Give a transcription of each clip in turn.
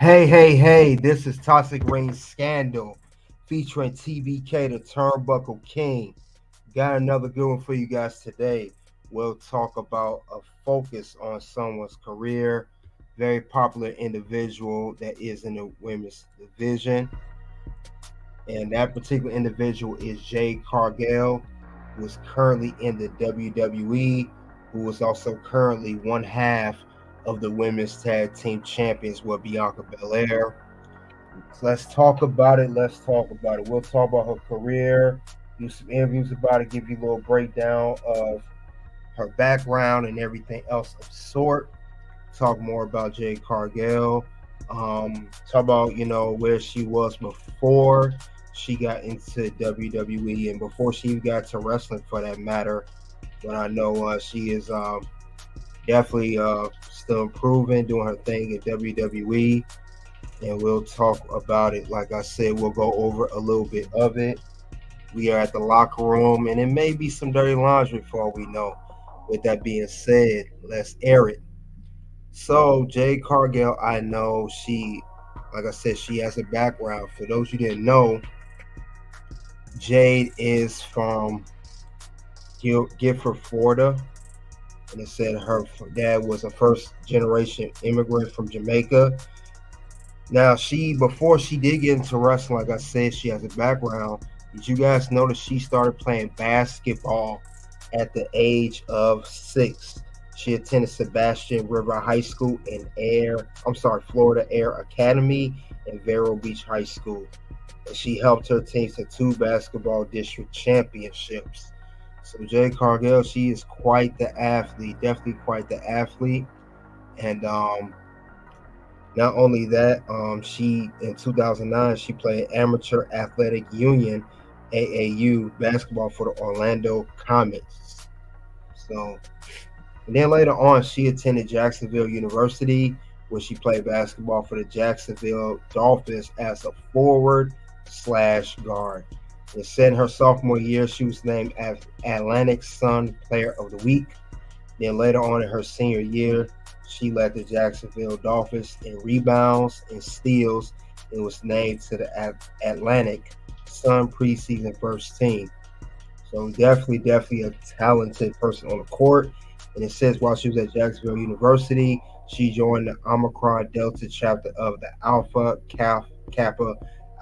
Hey, this is Toxic Rain Scandal featuring TBK, the Turnbuckle King. Got another good one for you guys today. We'll talk about a focus on someone's career, very popular individual that is in the women's division. And that particular individual is Jade Cargill, who is currently in the WWE, who is also currently one half of the women's tag team champions with Bianca Belair. So let's talk about it. We'll talk about her career, do some interviews about it, give you a little breakdown of her background and everything else of sort. Talk more about Jade Cargill. Talk about where she was before she got into WWE and before she even got to wrestling for that matter. But I know she is definitely still improving, doing her thing in WWE, and we'll talk about it. Like I said, we'll go over a little bit of it. We are at the locker room, and it may be some dirty laundry for all we know. With that being said, let's air it. So, Jade Cargill, I know like I said, she has a background. For those you didn't know, Jade is from Gifford, Florida, and it said her dad was a first generation immigrant from Jamaica. Now, before she did get into wrestling, like I said, she has a background. Did you guys notice she started playing basketball at the age of 6? She attended Sebastian River High School and Florida Air Academy and Vero Beach High School. And she helped her teams to 2 basketball district championships. So Jade Cargill, she is quite the athlete, definitely quite the athlete. And not only that, she in 2009 she played Amateur Athletic Union (AAU) basketball for the Orlando Comets. So, and then later on, she attended Jacksonville University, where she played basketball for the Jacksonville Dolphins as a forward/guard. And said in her sophomore year, she was named as Atlantic Sun Player of the Week. Then later on in her senior year, she led the Jacksonville Dolphins in rebounds and steals and was named to the Atlantic Sun preseason first team. So definitely a talented person on the court. And it says while she was at Jacksonville University, she joined the Omicron Delta chapter of the Alpha Kappa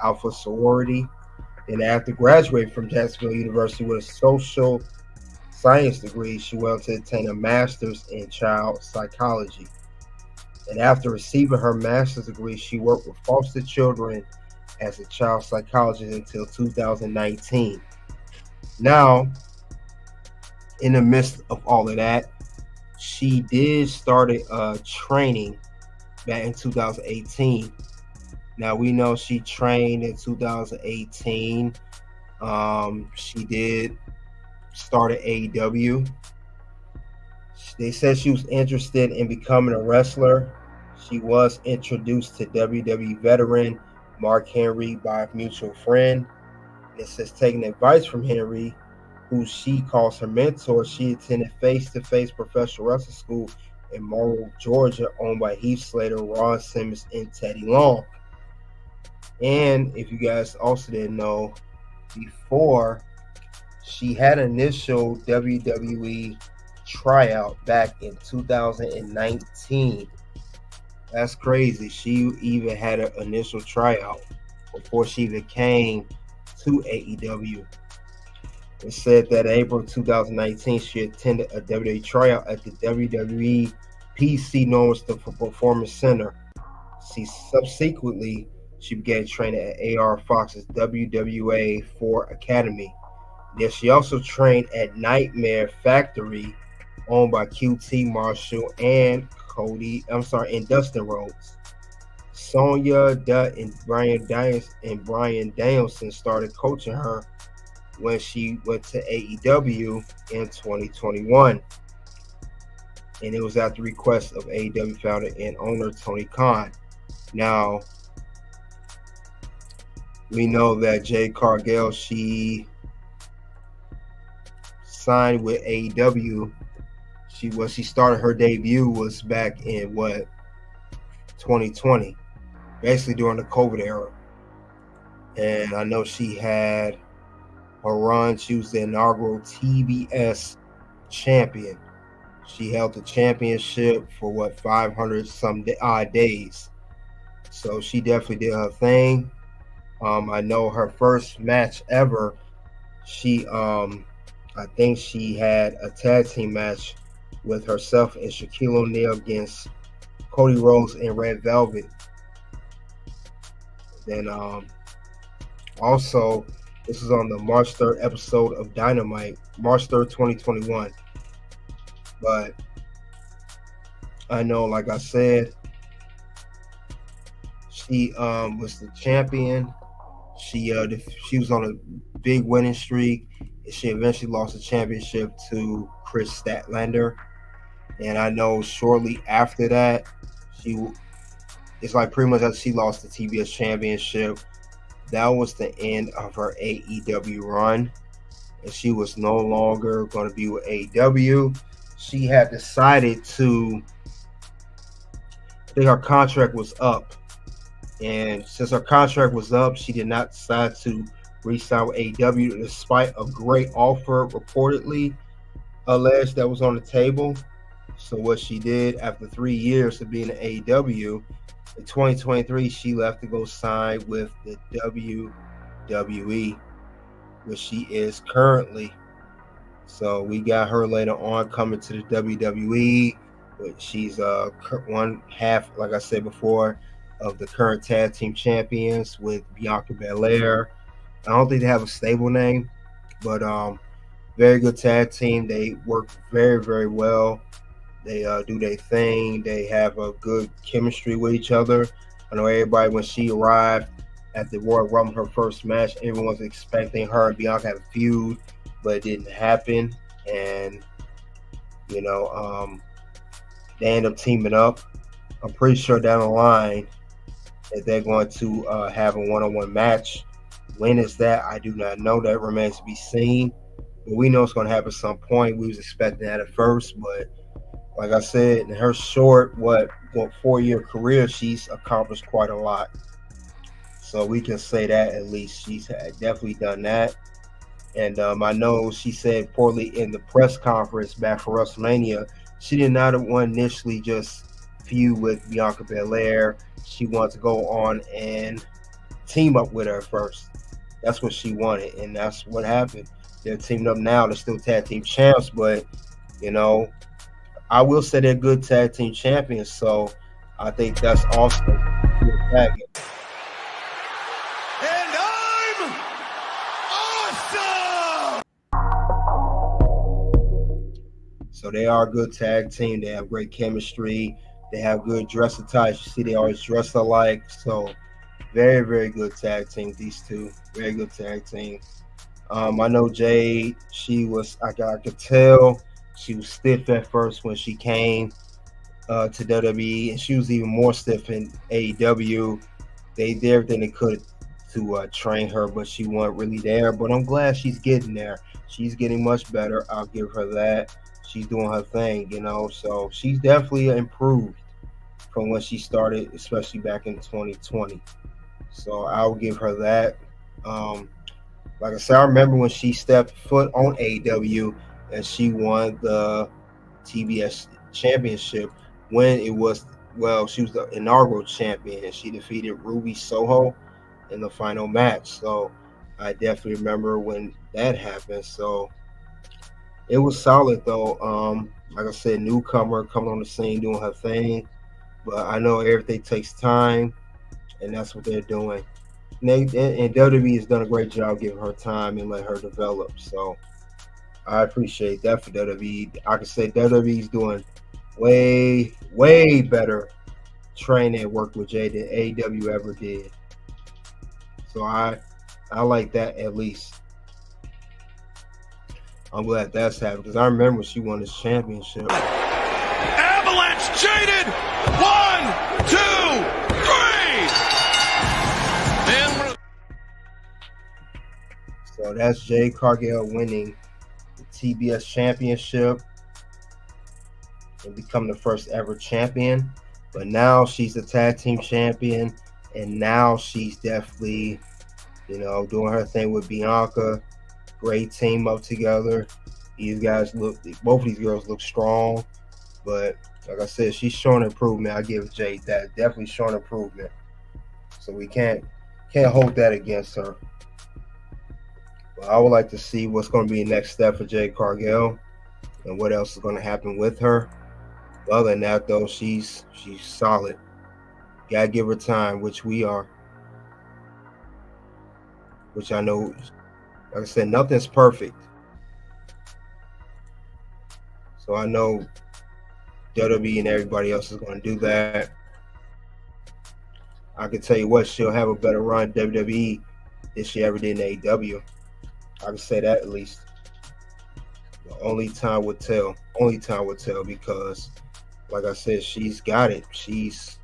Alpha sorority. And after graduating from Jacksonville University with a social science degree, she went on to obtain a master's in child psychology. And after receiving her master's degree, she worked with foster children as a child psychologist until 2019. Now, in the midst of all of that, she did started training back in 2018. Now we know she trained in 2018. She did started AEW. They said she was interested in becoming a wrestler. She was introduced to WWE veteran Mark Henry by a mutual friend. It says taking advice from Henry, who she calls her mentor, she attended face-to-face professional wrestling school in Monroe, Georgia, owned by Heath Slater, Ron Simmons, and Teddy Long. And if you guys also didn't know, before she had an initial WWE tryout back in 2019. That's crazy. She even had an initial tryout before she even came to AEW. It said that in April 2019, she attended a WWE tryout at the WWE PC Normanton Performance Center. Subsequently, she began training at AR Fox's WWA 4 Academy. Then she also trained at Nightmare Factory, owned by QT Marshall and and Dustin Rhodes. Sonya Dutt and Brian Danielson started coaching her when she went to AEW in 2021. And it was at the request of AEW founder and owner Tony Khan. Now, we know that Jade Cargill, she signed with AEW. She started her debut was back in 2020. basically during the COVID era. And I know she had her run. She was the inaugural TBS champion. She held the championship for 500 some odd days. So she definitely did her thing. I know her first match ever, I think she had a tag team match with herself and Shaquille O'Neal against Cody Rhodes and Red Velvet. Then also, this is on the March 3rd episode of Dynamite, March 3rd, 2021. But I know, like I said, she was the champion. She was on a big winning streak. She eventually lost the championship to Chris Statlander. And I know shortly after that, it's like pretty much as she lost the TBS championship, that was the end of her AEW run. And she was no longer going to be with AEW. She had decided to, I think her contract was up. And since her contract was up, she did not decide to re-sign with AEW despite a great offer reportedly alleged that was on the table. So what she did after 3 years of being in AEW, in 2023, she left to go sign with the WWE, which she is currently. So we got her later on coming to the WWE, but she's one half, like I said before, of the current tag team champions with Bianca Belair. I don't think they have a stable name, but very good tag team. They work very, very well. They do their thing. They have a good chemistry with each other. I know everybody, when she arrived at the Royal Rumble, her first match, everyone was expecting her and Bianca to have a feud, but it didn't happen. And, they end up teaming up. I'm pretty sure down the line that they're going to have a one-on-one match. When is that? I do not know. That remains to be seen. But we know it's going to happen at some point. We was expecting that at first, but like I said, in her short, 4-year career, she's accomplished quite a lot. So we can say that at least she's definitely done that. And I know she said poorly in the press conference back for WrestleMania, she did not want initially just feud with Bianca Belair. She wanted to go on and team up with her first. That's what she wanted, and that's what happened. They're teaming up now. They're still tag team champs, but I will say they're good tag team champions, so I think that's awesome. And I'm awesome! So they are a good tag team. They have great chemistry. They have good dress attire. You see, they always dress alike. So very, very good tag team, these two. Very good tag team. I know Jade, I could tell she was stiff at first when she came to WWE, and she was even more stiff in AEW. They did everything they could to train her, but she wasn't really there. But I'm glad she's getting there. She's getting much better. I'll give her that. She's doing her thing, so she's definitely improved from when she started, especially back in 2020. So I'll give her that. Like I said, I remember when she stepped foot on AEW and she won the TBS championship when it was, she was the inaugural champion and she defeated Ruby Soho in the final match. So I definitely remember when that happened. So it was solid though. Like I said, newcomer coming on the scene doing her thing, but I know everything takes time, and that's what they're doing. And WWE has done a great job giving her time and let her develop. So I appreciate that for WWE. I can say WWE's doing way, way better training and work with Jay than AEW ever did. So I like that at least. I'm glad that's happened because I remember she won this championship. Avalanche Jaded! 1, 2, 3! So that's Jade Cargill winning the TBS championship and become the first ever champion. But now she's the tag team champion And now she's definitely, doing her thing with Bianca. Great team up together. Both of these girls look strong. But like I said, she's showing improvement. I give Jade that. Definitely showing improvement. So we can't hold that against her. But I would like to see what's going to be the next step for Jade Cargill and what else is going to happen with her. But other than that, though, she's solid. Gotta give her time, which we are. Which I know, like I said, nothing's perfect. So I know WWE and everybody else is going to do that. I can tell you what, she'll have a better run WWE than she ever did in AEW. I can say that at least. Only time would tell. Only time would tell because, like I said, she's got it. She's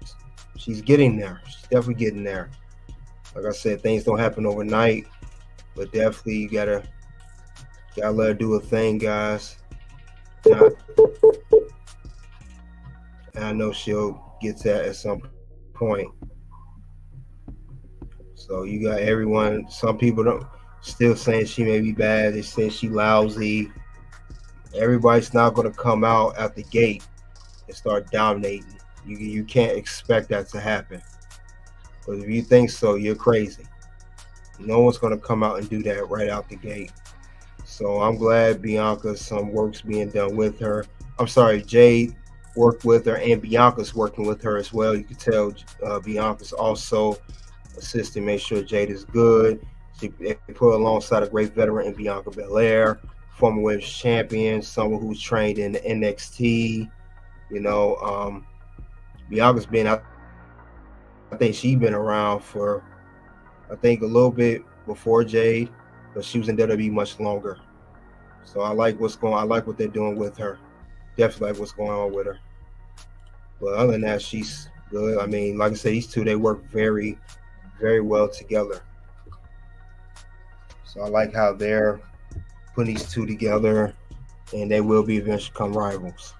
getting there. She's definitely getting there. Like I said, things don't happen overnight, but definitely you gotta let her do a thing, guys. And I know she'll get to that at some point. So you got everyone. Some people don't still saying she may be bad. They say she lousy. Everybody's not going to come out at the gate and start dominating. You can't expect that to happen. But if you think so, you're crazy. No one's going to come out and do that right out the gate. So I'm glad some work's being done with her. I'm sorry, Jade worked with her, and Bianca's working with her as well. You can tell Bianca's also assisting, make sure Jade is good. They put alongside a great veteran in Bianca Belair, former women's champion, someone who's trained in the NXT. Bianca's been, I think she's been around for, a little bit before Jade, but she was in WWE much longer. So I like what they're doing with her. Definitely like what's going on with her. But other than that, she's good. I mean, like I said, these two, they work very, very well together. So I like how they're putting these two together, and they will be eventually become rivals.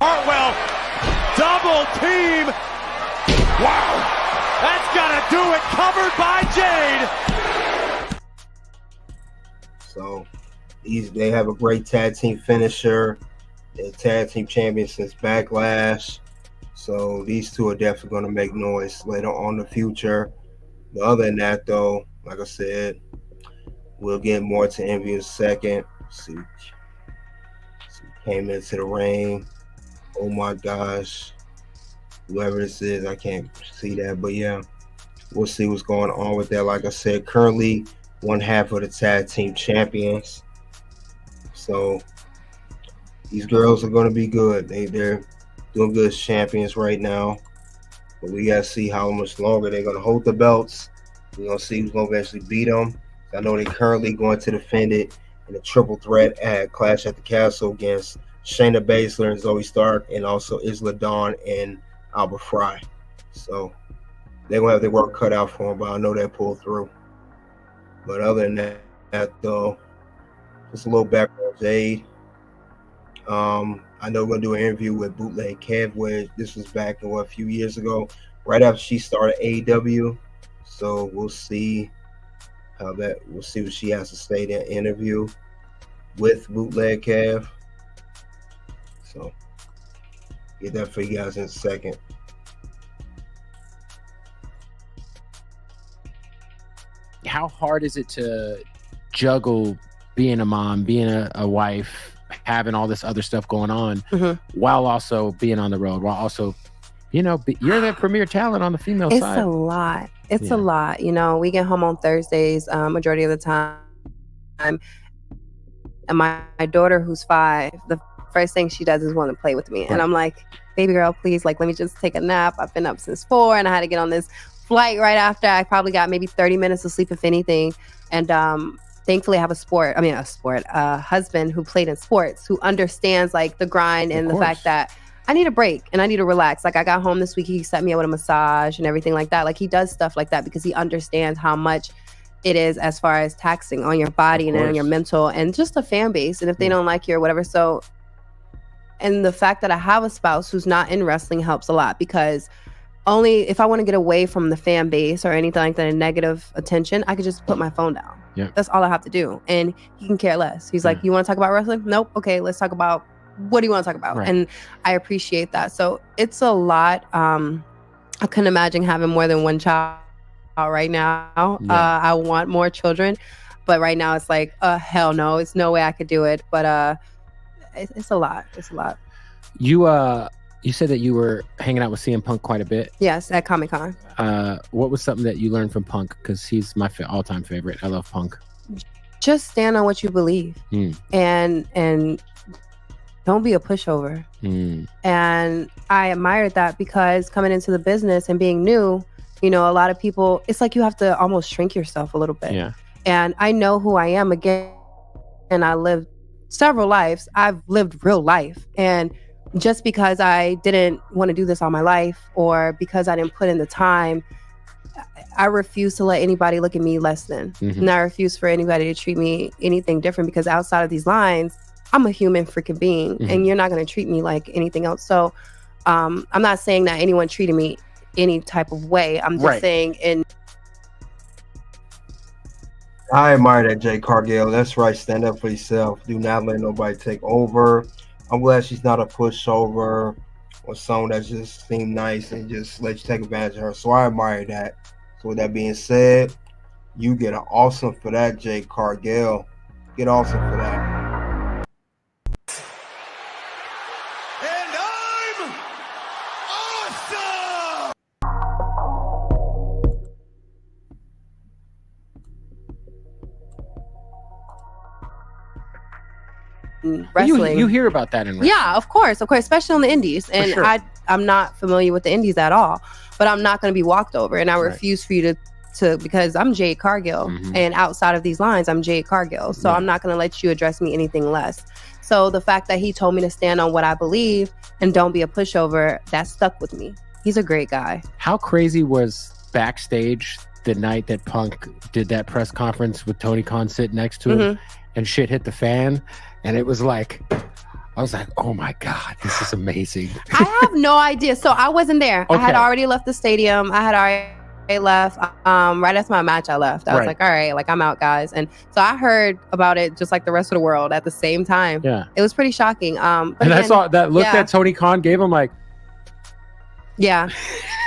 Hartwell, double team. Wow. That's got to do it. Covered by Jade. So they have a great tag team finisher. They're tag team champions since Backlash. So these two are definitely going to make noise later on in the future. But other than that, though, like I said, we'll get more to Envy in a second. See, came into the ring. Oh my gosh. Whoever this is, I can't see that. But yeah, we'll see what's going on with that. Like I said, currently one half of the tag team champions. So these girls are going to be good. They're doing good as champions right now. But we got to see how much longer they're going to hold the belts. We're going to see who's going to eventually beat them. I know they're currently going to defend it in a triple threat at Clash at the Castle against Shayna Baszler and Zoe Stark, and also Isla Dawn and Alba Fry. So they're going to have their work cut out for them, but I know they'll pull through. But other than that, though, just a little background on Jade. I know we're going to do an interview with Bootleg Kev, where this was back a few years ago, right after she started AEW. So we'll see we'll see what she has to say in that interview with Bootleg Kev. So get that for you guys in a second. How hard is it to juggle being a mom, being a wife, having all this other stuff going on, while also being on the road, while also, you're the premier talent on the female side? It's a lot. It's a lot. We get home on Thursdays, majority of the time. And my daughter, who's 5, the first thing she does is want to play with me. Right. And I'm like, baby girl, please, let me just take a nap. I've been up since 4 and I had to get on this flight right after. I probably got maybe 30 minutes of sleep, if anything. And thankfully I have a husband who played in sports, who understands the grind and the fact that I need a break and I need to relax. I got home this week, he set me up with a massage and everything like that. He does stuff like that because he understands how much it is as far as taxing on your body and on your mental and just a fan base. And if they don't like you or whatever. So, and the fact that I have a spouse who's not in wrestling helps a lot, because only if I want to get away from the fan base or anything like that, and negative attention, I could just put my phone down. Yeah. That's all I have to do. And he can care less. He's like, you want to talk about wrestling? Nope. Okay, let's talk about, what do you want to talk about? Right. And I appreciate that. So it's a lot. I couldn't imagine having more than one child right now. Yeah. I want more children. But right now it's like, hell no. It's no way I could do it. But it's a lot. It's a lot. You said that you were hanging out with CM Punk quite a bit. Yes, at Comic-Con. What was something that you learned from Punk? Because he's my all-time favorite. I love Punk. Just stand on what you believe, and don't be a pushover. And I admired that, because coming into the business and being new, you know, a lot of people, it's like you have to almost shrink yourself a little bit. Yeah. And I know who I am again, and I lived several lives. I've lived real life, and just because I didn't want to do this all my life, or because I didn't put in the time, I refuse to let anybody look at me less than. And I refuse for anybody to treat me anything different, because outside of these lines, I'm a human freaking being, and you're not going to treat me like anything else. So I'm not saying that anyone treated me any type of way. I'm just saying I admire that, Jade Cargill. That's right. Stand up for yourself. Do not let nobody take over. I'm glad she's not a pushover or someone that just seemed nice and just let you take advantage of her. So I admire that. So with that being said, you get an awesome for that, Jade Cargill. Get awesome for that. And I'm awesome! wrestling. You hear about that in wrestling. Yeah, of course, especially on the indies. And sure. I'm not familiar with the indies at all, but I'm not going to be walked over. And I refuse for you to because I'm Jade Cargill, and outside of these lines, I'm Jade Cargill. So I'm not going to let you address me anything less. So the fact that he told me to stand on what I believe and don't be a pushover, that stuck with me. He's a great guy. How crazy was backstage the night that Punk did that press conference with Tony Khan sitting next to him, and shit hit the fan? And it was like, I was like, oh my God, this is amazing. I have no idea. So I wasn't there. Okay. I had already left the stadium. I had already left. Right after my match, I left. I was like, all right, like, I'm out, guys. And so I heard about it just like the rest of the world at the same time. Yeah. It was pretty shocking. But and again, I saw that look that Tony Khan gave him, like, yeah.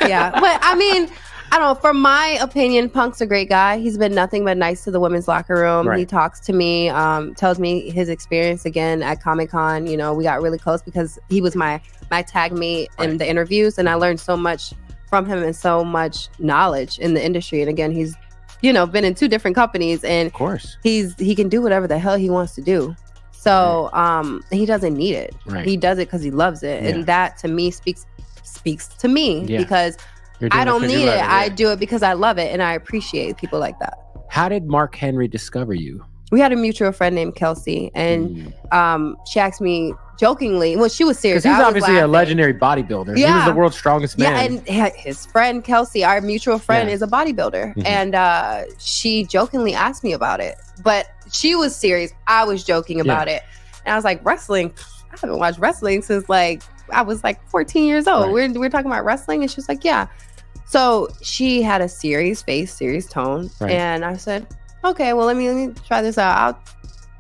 But I mean, I don't know. From my opinion, Punk's a great guy. He's been nothing but nice to the women's locker room. He talks to me, tells me his experience again at Comic-Con. You know, we got really close because he was my tag mate in the interviews, and I learned so much from him and so much knowledge in the industry. And again, he's, you know, been in 2 different companies, and of course he can do whatever the hell he wants to do. So he doesn't need it. He does it because he loves it, and that to me speaks to me because I don't need it. I do it because I love it, and I appreciate people like that. How did Mark Henry discover you? We had a mutual friend named Kelsey, and she asked me jokingly. Well, she was serious. Because he's obviously a legendary bodybuilder. Yeah. He was the world's strongest man. Yeah, and his friend Kelsey, our mutual friend, is a bodybuilder, and she jokingly asked me about it. But she was serious. I was joking about it, and I was like, wrestling? I haven't watched wrestling since I was 14 years old. We're talking about wrestling, and she was like, yeah. So she had a serious face, serious tone. And I said, okay, well, let me try this out.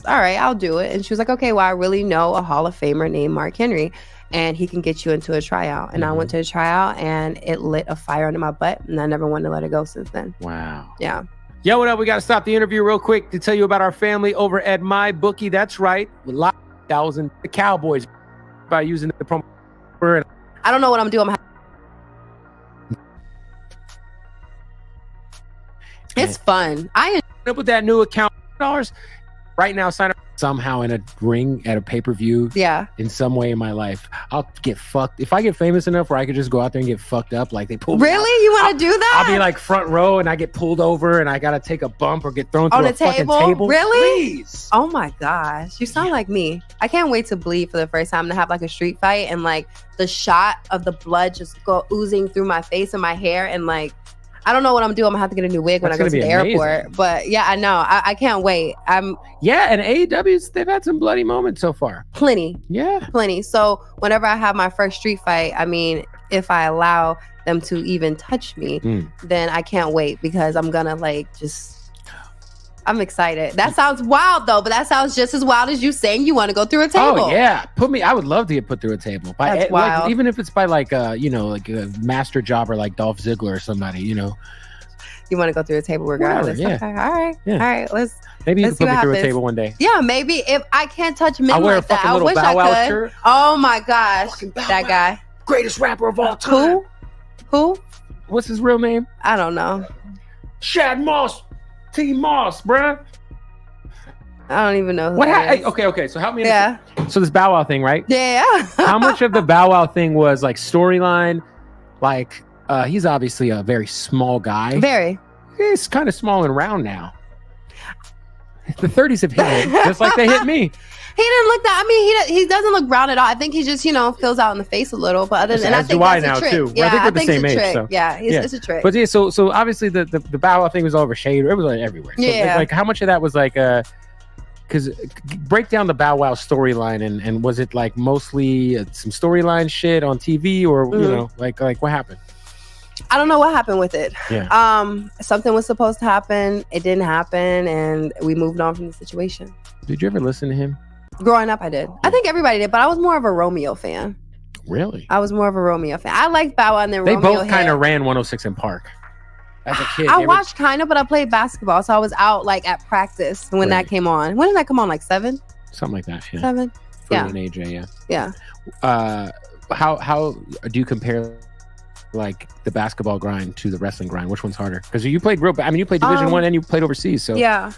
I'll do it. And she was like, okay, well, I really know a Hall of Famer named Mark Henry, and he can get you into a tryout. And I went to a tryout, and it lit a fire under my butt, and I never wanted to let it go since then. Wow. Yeah. Yo, what up? We got to stop the interview real quick to tell you about our family over at MyBookie. That's right. With lots of thousands the Cowboys by using the promo. I don't know what I'm doing. It's fun. I up with that new account $1 right now. Sign up somehow in a ring at a pay-per-view. Yeah. In some way in my life, I'll get fucked if I get famous enough where I could just go out there and get fucked up. Like they pull me really out. You want to do that? I'll be like front row and I get pulled over and I gotta take a bump or get thrown on through a fucking table. Really? Please. Oh my gosh, you sound like me. I can't wait to bleed for the first time, to have like a street fight and like the shot of the blood just go oozing through my face and my hair, and like I don't know what I'm doing. I'm gonna have to get a new wig when I go to the airport. But yeah, I know. I can't wait. And AEW's, they've had some bloody moments so far. Plenty. Yeah. Plenty. So whenever I have my first street fight, I mean, if I allow them to even touch me, then I can't wait because I'm gonna I'm excited. That sounds wild though, but that sounds just as wild as you saying you want to go through a table. Oh yeah, I would love to get put through a table. That's wild. Even if it's by like a master jobber like Dolph Ziggler or somebody, You want to go through a table regardless. Whatever, yeah. Okay. All right. Yeah. All right. Maybe you can see put me what through a happens. table one day. Yeah, maybe if I can't touch men I'll wear like a that. fucking I little wish Bow Wow I could. shirt. Oh my gosh. Bow That Wow. guy. Greatest rapper of all time. Who? What's his real name? I don't know. Shad Moss. T Moss, bruh. I don't even know who What that is. Okay. So help me. Yeah. So this Bow Wow thing, right? Yeah. How much of the Bow Wow thing was like storyline? Like, he's obviously a very small guy. Very. He's kind of small and round now. The 30s have hit him, just like they hit me. He didn't look that. I mean, he doesn't look round at all. I think he just fills out in the face a little. But other than, As I think do I that's now a trick. too. Yeah, I think we're the it's same a age. trick. So. Yeah, it's a trick. But yeah, so obviously the Bow Wow thing was all over shade. It was like everywhere. So Yeah. like how much of that was like because break down the Bow Wow storyline and was it like mostly some storyline shit on TV or like what happened? I don't know what happened with it. Yeah. Something was supposed to happen. It didn't happen, and we moved on from the situation. Did you ever listen to him? Growing up, I did. I think everybody did, but I was more of a Romeo fan. Really? I was more of a Romeo fan. I liked Bow Wow and then they Romeo. both kind of ran 106 in Park. As a kid, I watched kind of, but I played basketball, so I was out like at practice when that came on. When did that come on? Like 7? Something like that. Yeah. 7. For Yeah. an AJ, Yeah. How do you compare like the basketball grind to the wrestling grind? Which one's harder? Because you played you played Division 1 and you played overseas. So yeah.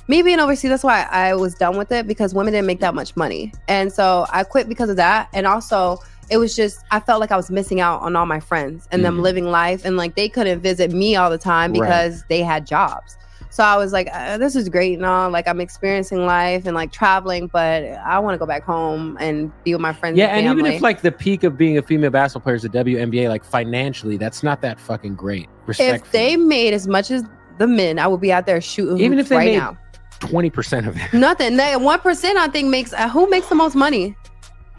Me being overseas, that's why I was done with it, because women didn't make that much money. And so I quit because of that. And also it was just, I felt like I was missing out on all my friends and them living life. And like they couldn't visit me all the time because they had jobs. So I was like, this is great and all. Like I'm experiencing life and like traveling, but I want to go back home and be with my friends. Yeah, and and family. even if like the peak of being a female basketball player is the WNBA, like financially, that's not that fucking great. If they made as much as the men, I would be out there shooting even if they right made now. 20% of it. Nothing. 1% I think makes who makes the most money?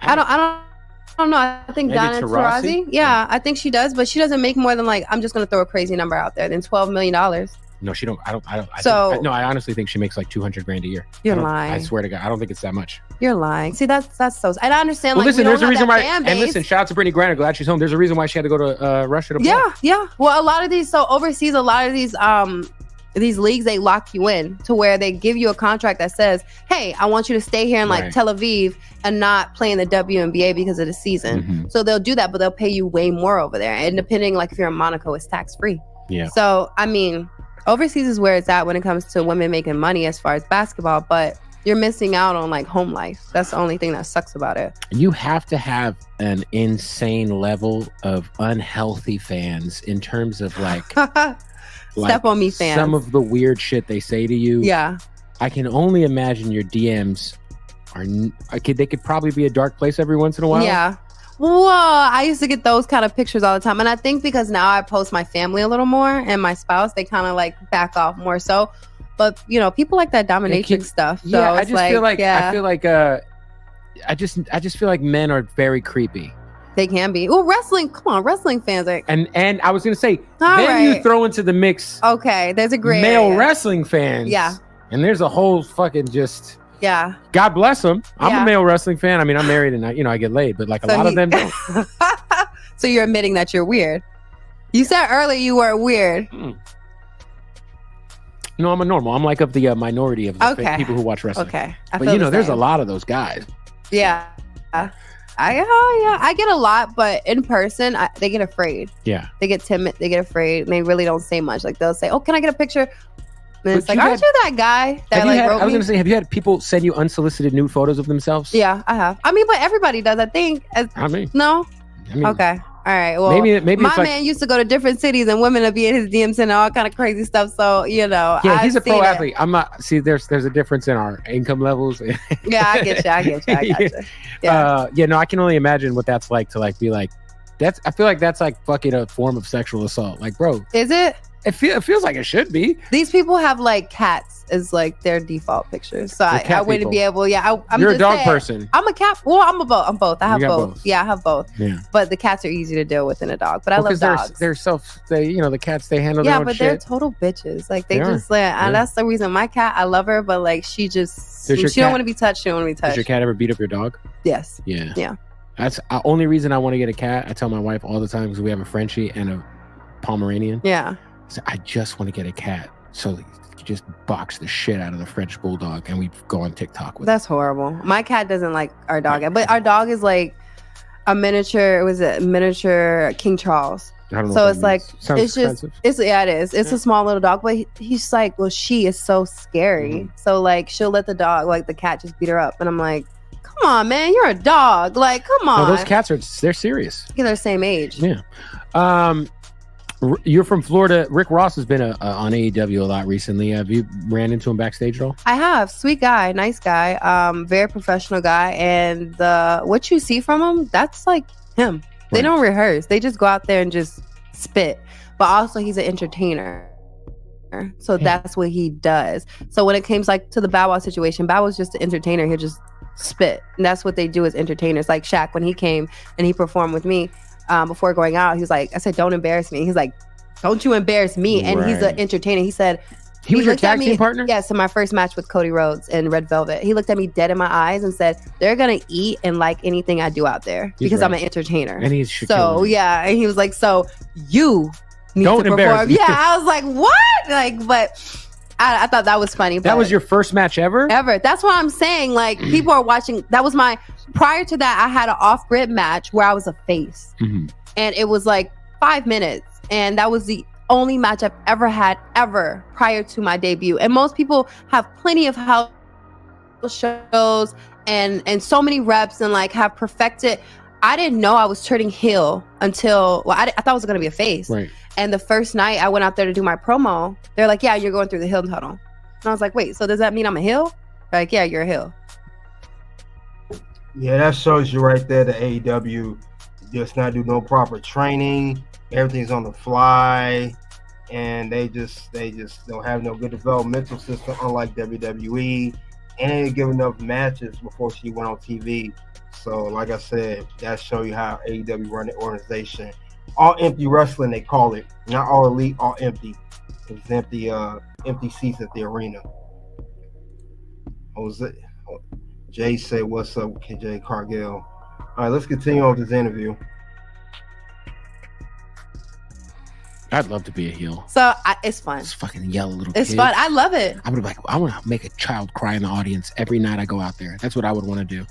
I don't know. I think Maybe Donna Taurasi? Taurasi. Yeah, I think she does, but she doesn't make more than like, I'm just gonna throw a crazy number out there, than $12 million. No, she don't. I don't. I honestly think she makes like $200,000 a year. You're lying. I swear to God, I don't think it's that much. You're lying. See, that's so. And I understand. Well, like, listen, we there's don't a reason have why. that fan And base. listen, shout out to Brittany Griner. Glad she's home. There's a reason why she had to go to Russia to play. Yeah. Well, a lot of these, so overseas, a lot of these leagues, they lock you in to where they give you a contract that says, hey, I want you to stay here in like Tel Aviv and not play in the WNBA because of the season. So they'll do that, but they'll pay you way more over there. And depending, like if you're in Monaco, it's tax free. Yeah. So, I mean, overseas is where it's at when it comes to women making money as far as basketball, but you're missing out on like home life. That's the only thing that sucks about it. You have to have an insane level of unhealthy fans in terms of like Step on me fans. Some of the weird shit they say to you. Yeah. I can only imagine your DMs they could probably be a dark place every once in a while. Yeah. Whoa, I used to get those kind of pictures all the time. And I think because now I post my family a little more and my spouse, they kind of like back off more so. But people like that dominatrix stuff. So yeah, I just feel like men are very creepy. They can be. Well, wrestling, come on, wrestling fans are. And I was gonna say, all then right. you throw into the mix. Okay, there's a gray male area. wrestling fans. Yeah. And there's a whole fucking just. Yeah. God bless them. I'm Yeah. a male wrestling fan. I mean, I'm married and I get laid, but like a lot of them don't. So you're admitting that you're weird. You said earlier you were weird. No, I'm a normal. I'm like of the minority of the people who watch wrestling. Okay. But there's a lot of those guys. Yeah. I get a lot, but in person, they get afraid. Yeah. They get timid. They get afraid. And they really don't say much. Like they'll say, "Oh, can I get a picture?" And it's like, "Aren't you that guy that like wrote me?" I was gonna say, have you had people send you unsolicited nude photos of themselves? Yeah, I have. I mean, but everybody does. I think. No. Okay. All right. Well, maybe my it's like, man used to go to different cities and women would be in his DMs and all kind of crazy stuff. So yeah, he's a pro athlete. I'm not. See, there's a difference in our income levels. Yeah, I get you. I got you. Yeah. No, I can only imagine what that's like to like be like. I feel like that's like fucking a form of sexual assault. Like, bro, is it? It feels like it should be. These people have like cats as like their default pictures, so I wouldn't be able. Yeah, I'm You're just a dog saying, person. I'm a cat. Well, I'm both. I have both. Yeah, I have both. Yeah, but the cats are easy to deal with than a dog. But I love dogs. They're the cats, they handle their own shit. They're total bitches. Like they just like that's the reason. My cat, I love her, but like she don't want to be touched. She don't want to be touched. Does your cat ever beat up your dog? Yes. Yeah. That's the only reason I want to get a cat. I tell my wife all the time because we have a Frenchie and a Pomeranian. Yeah. So I just want to get a cat. So you just box the shit out of the French bulldog and we go on TikTok with That's horrible. My cat doesn't like our dog, but our dog is like a miniature King Charles. I don't know so what it's that like means. Sounds expensive. it is. It's a small little dog, but he's like, well, she is so scary. So like she'll let the cat just beat her up, and I'm like, come on, man, you're a dog. Like, come on. No, those cats they're serious. They're the same age. Yeah. You're from Florida. Rick Ross has been on AEW a lot recently. Have you ran into him backstage at all? I have. Sweet guy, nice guy, very professional guy. And what you see from him, that's like him. They don't rehearse. They just go out there and just spit. But also, he's an entertainer. So that's what he does. So when it comes like to the Bow Wow situation, Bow Wow's just an entertainer. He'll just spit. And that's what they do as entertainers. Like Shaq, when he came and he performed with me, before going out, he was like, I said, don't embarrass me. He's like, don't you embarrass me. And he's an entertainer. He said, he was your tag team partner? Yes, in my first match with Cody Rhodes in Red Velvet. He looked at me dead in my eyes and said, they're going to eat and like anything I do out there because I'm an entertainer. And he's Shaquille. So, yeah. And he was like, so you need don't to embarrass perform. me. Yeah, I was like, what? Like, but I thought that was funny. That was your first match ever? Ever. That's what I'm saying. Like, people are watching. That was prior to that, I had an off-grid match where I was a face. Mm-hmm. And it was like 5 minutes. And that was the only match I've ever had prior to my debut. And most people have plenty of house shows and so many reps and like have perfected. I didn't know I was turning heel until, I thought I was going to be a face. Right. And the first night I went out there to do my promo, they're like, yeah, you're going through the heel tunnel. And I was like, wait, so does that mean I'm a heel? They're like, yeah, you're a heel. Yeah, that shows you right there that AEW does not do no proper training. Everything's on the fly, and they just don't have no good developmental system, unlike WWE. And they didn't give enough matches before she went on TV. So, like I said, that shows you how AEW run the organization. All empty wrestling, they call it. Not all elite, all empty. It's empty seats at the arena. Jay said, "What's up, Jade Cargill?" All right, let's continue on with this interview. I'd love to be a heel. So it's fun. Just fucking yell a little. It's fun. I love it. I would be like, I want to make a child cry in the audience every night I go out there. That's what I would want to do.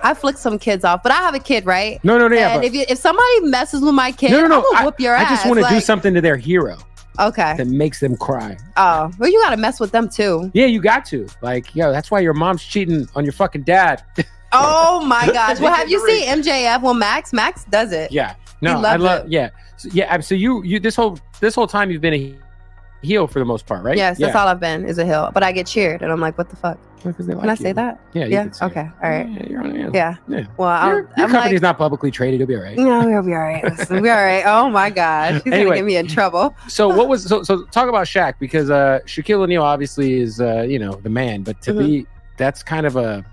I flick some kids off, but I have a kid, right? No. Yeah, and if somebody messes with my kid, I'm gonna whoop your ass. I just want to do something to their hero. Okay. That makes them cry. Oh, well, you got to mess with them too. Yeah, you got to. Like, yo, that's why your mom's cheating on your fucking dad. Oh my gosh. Well, have you seen MJF? Well, Max does it. Yeah. No, I love it. Yeah. So you this whole time you've been a heel for the most part, right? Yes, that's all I've been is a heel. But I get cheered and I'm like, what the fuck? Can I say that? Yeah. Yeah. Okay. All right. Yeah, you're on it. Yeah. Well, your company's not publicly traded. You'll be all right. No, we'll be all right. We'll be all right. Oh my God. He's gonna get me in trouble. So so talk about Shaq, because Shaquille O'Neal obviously is the man, but to be that's a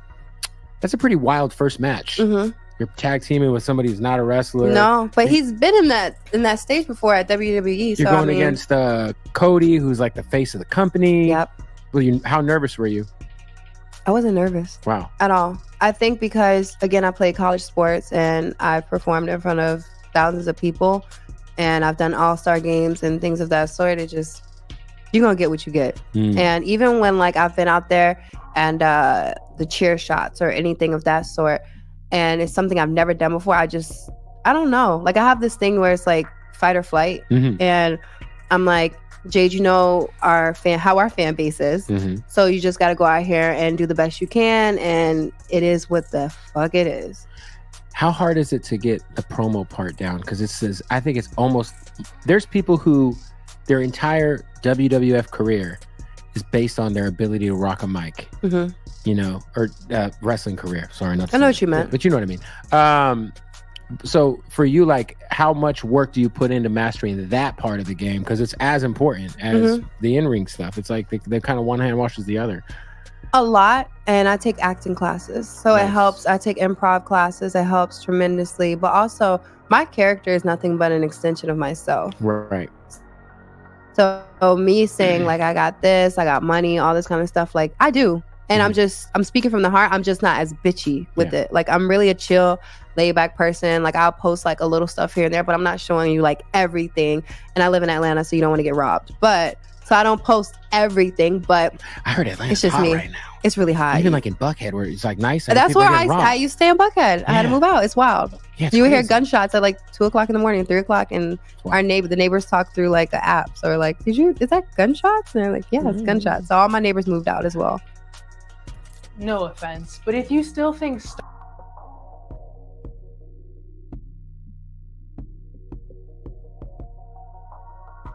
pretty wild first match. Mm-hmm. You're tag teaming with somebody who's not a wrestler. No, but he's been in that stage before at WWE. You're going against Cody, who's like the face of the company. Yep. Well, how nervous were you? I wasn't nervous. Wow. At all. I think because, again, I played college sports and I performed in front of thousands of people and I've done all-star games and things of that sort. It just, you're going to get what you get. And even when like I've been out there and the cheer shots or anything of that sort, and it's something I've never done before, I don't know. Like I have this thing where it's like fight or flight. And I'm like, Jade, how our fan base is. So you just got to go out here and do the best you can. And it is what the fuck it is. How hard is it to get the promo part down? Because I think it's almost, there's people who their entire WWF career is based on their ability to rock a mic, or wrestling career. Sorry, not. I know what you meant, but you know what I mean. So for you, like, how much work do you put into mastering that part of the game? Because it's as important as the in-ring stuff. It's like they kind of one hand washes the other. A lot, and I take acting classes, so Nice. it helps. I take improv classes, it helps tremendously. But also, my character is nothing but an extension of myself. Right. So me saying like I got this, I got money, all this kind of stuff, like I do. And I'm speaking from the heart. I'm just not as bitchy with it. Like I'm really a chill, laid back person. Like I'll post like a little stuff here and there, but I'm not showing you like everything. And I live in Atlanta, so you don't want to get robbed. But so I don't post everything, but I heard Atlanta's it's just hot me. right now. It's really hot. Even like in Buckhead, where it's like nice. And that's people where are getting robbed. I used to stay in Buckhead. I had to move out. It's wild. Yeah, you would hear crazy. gunshots at like 2:00 in the morning, 3:00, and the neighbors talk through like the app. So we're like, is that gunshots? And they're like, yeah, it's gunshots. So all my neighbors moved out as well. No offense, but if you still think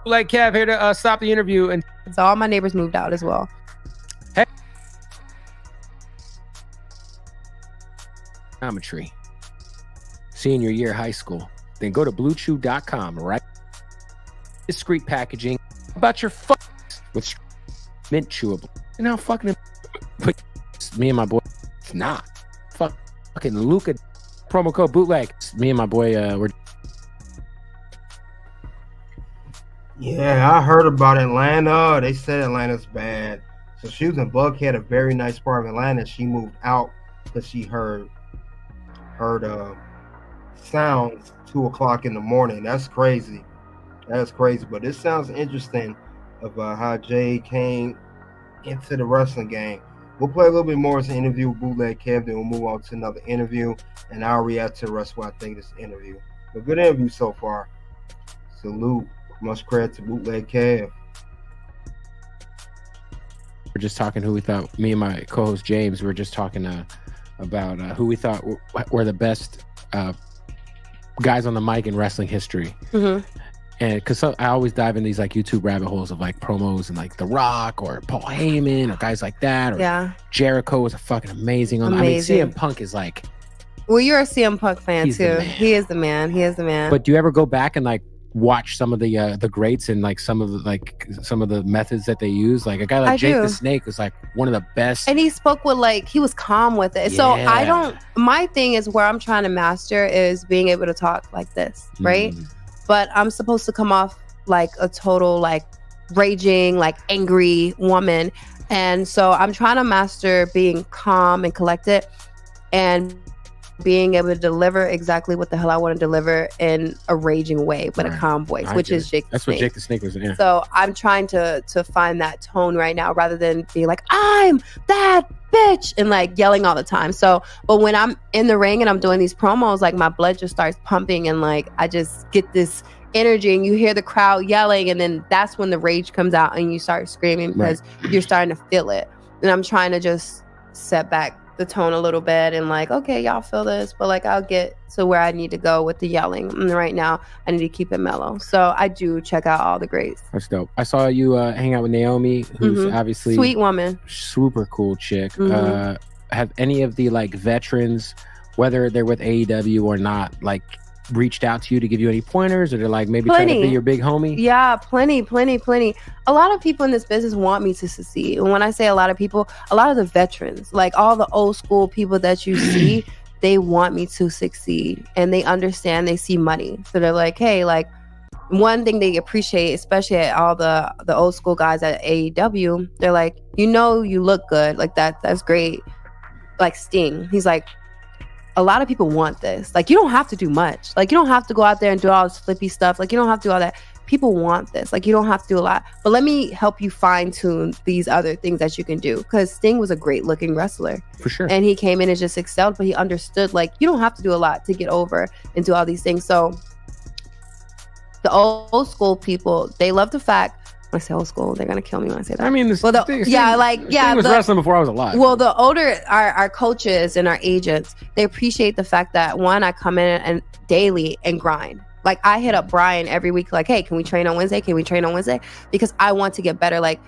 Like Kev here to stop the interview, and so all my neighbors moved out as well. Hey, geometry, senior year high school. Then go to BlueChew.com. Right, discreet packaging. About your with mint chewable. You know, fucking. But me and my boy, it's not fucking Luca promo code bootleg. Me and my boy were. Yeah, I heard about Atlanta. They said Atlanta's bad. So she was in Buckhead, a very nice part of Atlanta. She moved out because she heard sounds 2:00 in the morning. That's crazy. That's crazy. But this sounds interesting about how Jade came into the wrestling game. We'll play a little bit more as an interview with Bootleg Kev, then we'll move on to another interview, and I'll react to the rest of what I think of this interview. But good interview so far. Salute. Much credit to Bootleg Kev. We're just talking who we thought, me and my co-host James, we were just talking about who we thought were the best guys on the mic in wrestling history. And because I always dive in these like YouTube rabbit holes of like promos and like The Rock or Paul Heyman or guys like that. Or Jericho was a fucking amazing. I mean, CM Punk is like. Well, you're a CM Punk fan too. He is the man. He is the man. But do you ever go back and like watch some of the greats and like some of the methods that they use? Like a guy like Jake the Snake was like one of the best. And he spoke with like, he was calm with it. So my thing is where I'm trying to master is being able to talk like this, right? But I'm supposed to come off like a total like raging, like angry woman. And so I'm trying to master being calm and collected and being able to deliver exactly what the hell I want to deliver in a raging way, but a calm voice, which is Jake the Snake. That's what Jake the Snake was in. Yeah. So I'm trying to find that tone right now rather than being like, I'm that bitch and like yelling all the time. So, but when I'm in the ring and I'm doing these promos, like my blood just starts pumping and like I just get this energy and you hear the crowd yelling and then that's when the rage comes out and you start screaming because you're starting to feel it. And I'm trying to just set back the tone a little bit and like, okay, y'all feel this, but like I'll get to where I need to go with the yelling. And right now I need to keep it mellow. So I do check out all the greats. That's dope. I saw you hang out with Naomi, who's obviously sweet woman, super cool chick. Have any of the like veterans, whether they're with AEW or not, like reached out to you to give you any pointers, or they're like maybe trying to be your big homie? Yeah, plenty. A lot of people in this business want me to succeed. And when I say a lot of people, a lot of the veterans, like all the old school people that you see, they want me to succeed and they understand, they see money. So they're like, hey, like one thing they appreciate, especially at all the old school guys at AEW, they're like, you look good, like that's great. Like Sting, he's like, a lot of people want this. Like, you don't have to do much. Like, you don't have to go out there and do all this flippy stuff. Like, you don't have to do all that. People want this. Like, you don't have to do a lot. But let me help you fine tune these other things that you can do. Because Sting was a great looking wrestler. For sure. And he came in and just excelled, but he understood, like, you don't have to do a lot to get over and do all these things. So the old school people, they love the fact, when I say old school, they're gonna kill me when I say that. I mean, Sting was wrestling before I was alive. Well, the older our coaches and our agents, they appreciate the fact that one, I come in and daily and grind. Like I hit up Brian every week, like, hey, can we train on Wednesday? Can we train on Wednesday? Because I want to get better. Like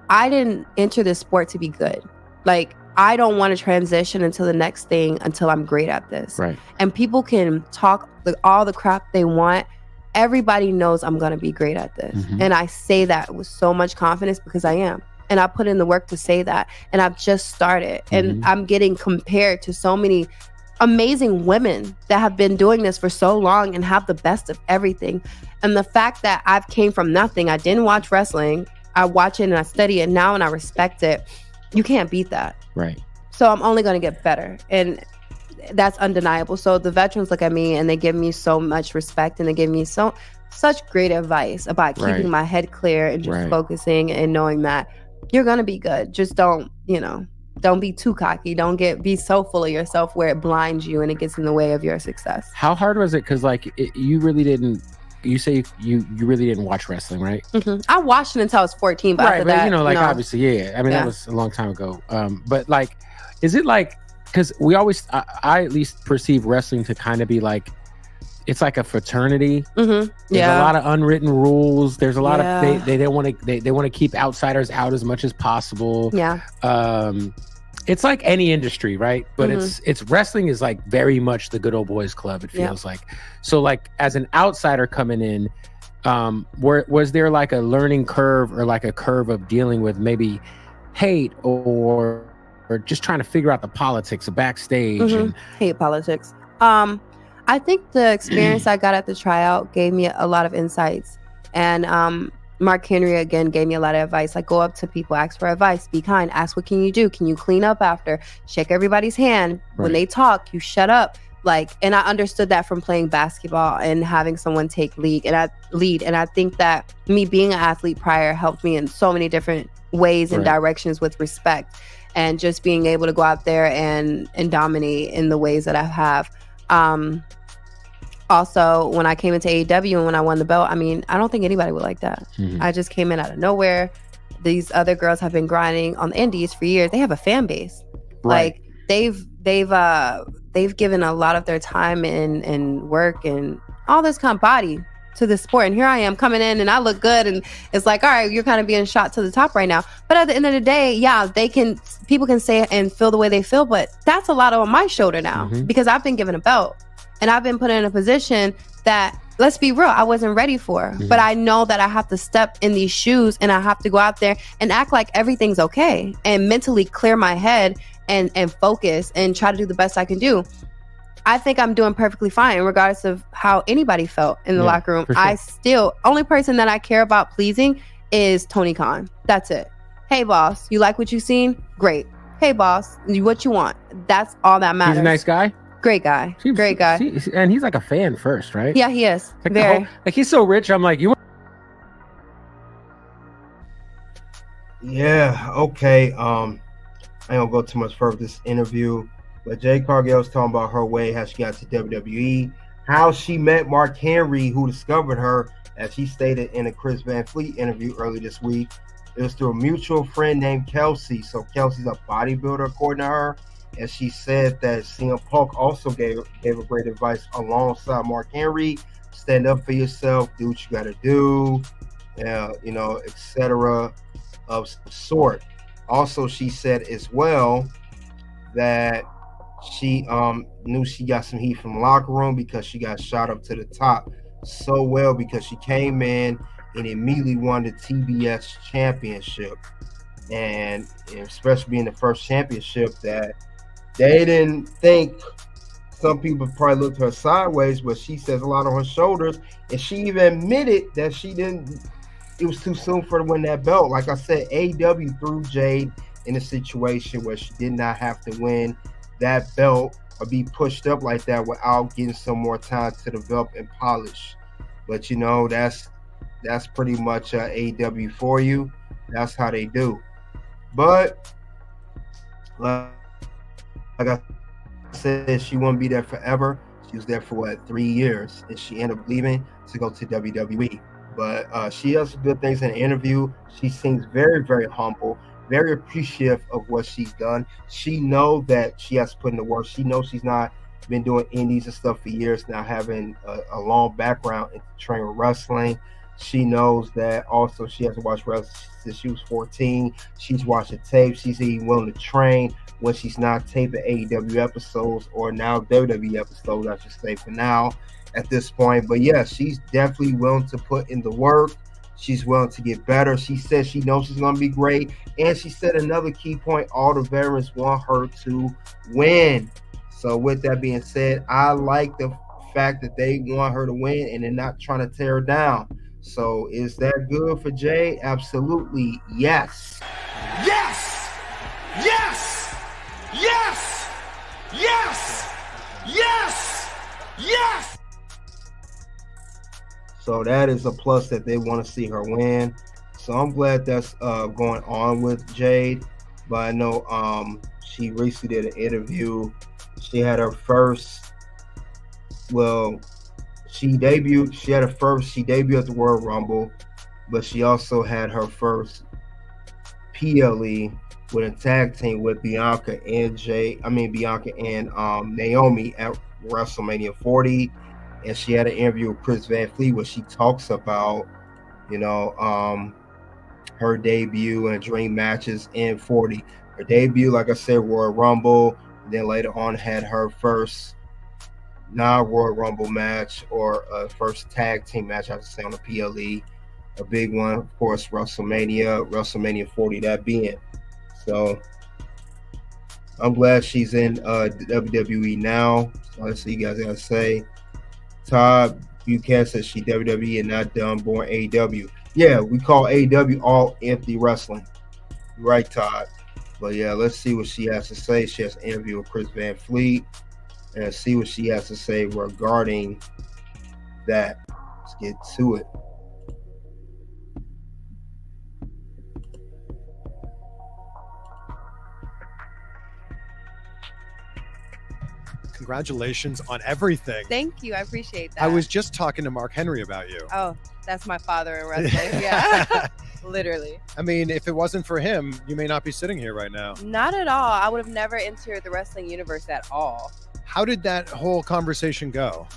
I didn't enter this sport to be good. Like I don't want to transition into the next thing until I'm great at this. Right. And people can talk all the crap they want. Everybody knows I'm going to be great at this. Mm-hmm. And I say that with so much confidence because I am. And I put in the work to say that. And I've just started. And Mm-hmm. I'm getting compared to so many amazing women that have been doing this for so long and have the best of everything. And the fact that I've came from nothing, I didn't watch wrestling. I watch it and I study it now and I respect it. You can't beat that. Right. So I'm only going to get better. And that's undeniable. So the veterans look at me and they give me so much respect and they give me such great advice about keeping Right. my head clear and just Right. focusing and knowing that you're going to be good. Just don't be too cocky. Don't be so full of yourself where it blinds you and it gets in the way of your success. How hard was it? Because you really didn't. You say you really didn't watch wrestling, right? Mm-hmm. I watched it until I was 14, but right, after but that, no. obviously, yeah. I mean, that was a long time ago. But is it because we always, I at least perceive wrestling to kind of be it's like a fraternity. Mm-hmm. There's a lot of unwritten rules. There's a lot of they want to keep outsiders out as much as possible. Yeah. It's like any industry, right? But it's wrestling is very much the good old boys club. It feels like. So as an outsider coming in, was there a learning curve or a curve of dealing with maybe hate or just trying to figure out the politics of backstage and hate politics? I think the experience I got at the tryout gave me a lot of insights, and Mark Henry again gave me a lot of advice. Go up to people, ask for advice, be kind, ask what can you do? Can you clean up after? Shake everybody's hand. When they talk, you shut up. And I understood that from playing basketball and having someone take lead. And I think that me being an athlete prior helped me in so many different ways and directions with respect and just being able to go out there and dominate in the ways that I have. Also, when I came into AEW and when I won the belt, I mean, I don't think anybody would like that. Mm-hmm. I just came in out of nowhere. These other girls have been grinding on the indies for years. They have a fan base. Right. They've given a lot of their time and work and all this kind of body to the sport. And here I am coming in and I look good. And it's all right, you're kind of being shot to the top right now. But at the end of the day, people can say and feel the way they feel, but that's a lot on my shoulder now because I've been given a belt. And I've been put in a position that, let's be real, I wasn't ready for. But I know that I have to step in these shoes and I have to go out there and act like everything's okay and mentally clear my head and focus and try to do the best I can do. I think I'm doing perfectly fine regardless of how anybody felt in the locker room. Sure. Only person that I care about pleasing is Tony Khan. That's it. Hey, boss, you like what you seen? Great. Hey, boss, what you want? That's all that matters. He's a nice guy. Great guy. Great guy. And he's a fan first, right? Yeah, he is. Very. He's so rich. I'm you. Yeah. Okay. I ain't gonna go too much further with this interview, but Jade Cargill was talking about her way, how she got to WWE, how she met Mark Henry, who discovered her, as she stated in a Chris Van Fleet interview earlier this week. It was through a mutual friend named Kelsey. So Kelsey's a bodybuilder, according to her. And she said that CM Punk also gave her great advice alongside Mark Henry. Stand up for yourself, do what you got to do, etc. of some sort. Also, she said as well that she knew she got some heat from the locker room because she got shot up to the top so well because she came in and immediately won the TBS championship. And especially being the first championship that they didn't think, some people probably looked at her sideways, but she says a lot on her shoulders. And she even admitted that it was too soon for her to win that belt. Like I said, AEW threw Jade in a situation where she did not have to win that belt or be pushed up like that without getting some more time to develop and polish. But that's pretty much AEW for you. That's how they do. But like I said, she won't be there forever. She was there for 3 years, and she ended up leaving to go to WWE. But she has some good things in the interview. She seems very, very humble, very appreciative of what she's done. She knows that she has to put in the work. She knows she's not been doing indies and stuff for years now, having a long background in training wrestling. She knows that also she hasn't watched wrestling since she was 14. She's watching tape. She's even willing to train when she's not taping AEW episodes or now WWE episodes, I should say, for now at this point. But yeah, she's definitely willing to put in the work. She's willing to get better. She said she knows she's going to be great. And she said another key point, all the veterans want her to win. So with that being said, I like the fact that they want her to win and they're not trying to tear her down. So is that good for Jade? Absolutely, yes. Yes! Yes! Yes! Yes! Yes! Yes! So that is a plus that they want to see her win. So I'm glad that's going on with Jade. But I know she recently did an interview. She had her first, she debuted at the World Rumble, but she also had her first PLE with a tag team with Bianca and Naomi at WrestleMania 40. And she had an interview with Chris Van Fleet where she talks about, her debut and dream matches in 40. Her debut, like I said, Royal Rumble. Then later on had her first non-Royal Rumble match or first tag team match, I should say, on the PLE. A big one, of course, WrestleMania 40, that being. So I'm glad she's in WWE now. So let's see, you guys gotta say. Todd Buchanan says she WWE and not done born AEW. Yeah, we call AEW all empty wrestling. Right, Todd. But yeah, let's see what she has to say. She has an interview with Chris Van Fleet and see what she has to say regarding that. Let's get to it. Congratulations on everything. Thank you. I appreciate that. I was just talking to Mark Henry about you. Oh, that's my father in wrestling. Yeah. Literally. I mean, if it wasn't for him, you may not be sitting here right now. Not at all. I would have never entered the wrestling universe at all. How did that whole conversation go?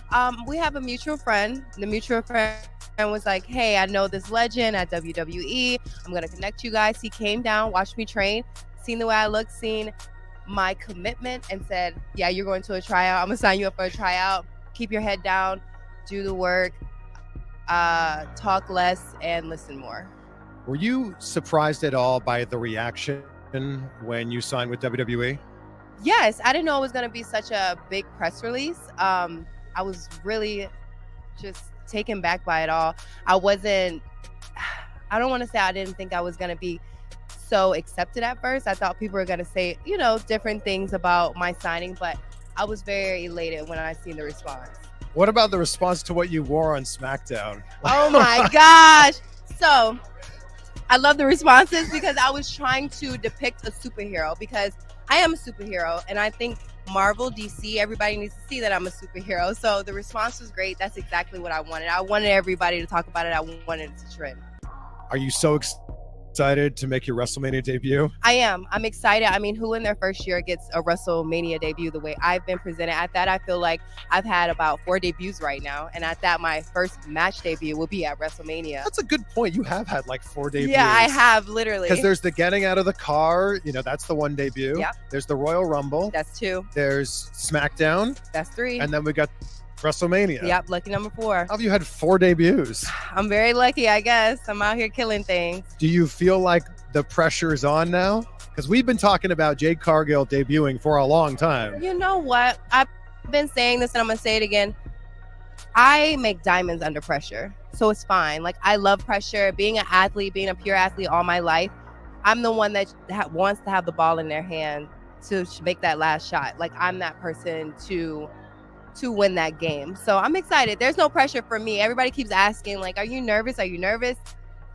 We have a mutual friend. The mutual friend was like, hey, I know this legend at WWE. I'm going to connect you guys. He came down, watched me train, seen the way I looked, seen my commitment, and said, yeah, you're going to a tryout. I'm going to sign you up for a tryout. Keep your head down, do the work, talk less, and listen more. Were you surprised at all by the reaction when you signed with WWE? Yes, I didn't know it was going to be such a big press release. I was really just taken back by it all. I don't want to say I didn't think I was going to be so accepted at first. I thought people were going to say, different things about my signing, but I was very elated when I seen the response. What about the response to what you wore on SmackDown? Oh my gosh. So I love the responses because I was trying to depict a superhero because I am a superhero, and I think Marvel, DC, everybody needs to see that I'm a superhero. So the response was great. That's exactly what I wanted. I wanted everybody to talk about it. I wanted it to trend. Are you so excited to make your WrestleMania debut? I am. I'm excited. I mean, who in their first year gets a WrestleMania debut the way I've been presented at that? I feel like I've had about 4 debuts right now. And at that, my first match debut will be at WrestleMania. That's a good point. You have had like 4 debuts. Yeah, I have, literally. Because there's the getting out of the car. That's the 1 debut. Yeah. There's the Royal Rumble. That's 2. There's SmackDown. That's 3. And then we got WrestleMania. Yep, lucky number 4. How have you had 4 debuts? I'm very lucky, I guess. I'm out here killing things. Do you feel like the pressure is on now? Because we've been talking about Jade Cargill debuting for a long time. You know what? I've been saying this and I'm going to say it again. I make diamonds under pressure. So it's fine. Like, I love pressure. Being an athlete, being a pure athlete all my life, I'm the one that wants to have the ball in their hand to make that last shot. Like, I'm that person to win that game. So I'm excited. There's no pressure for me. Everybody keeps asking, like, are you nervous? Are you nervous?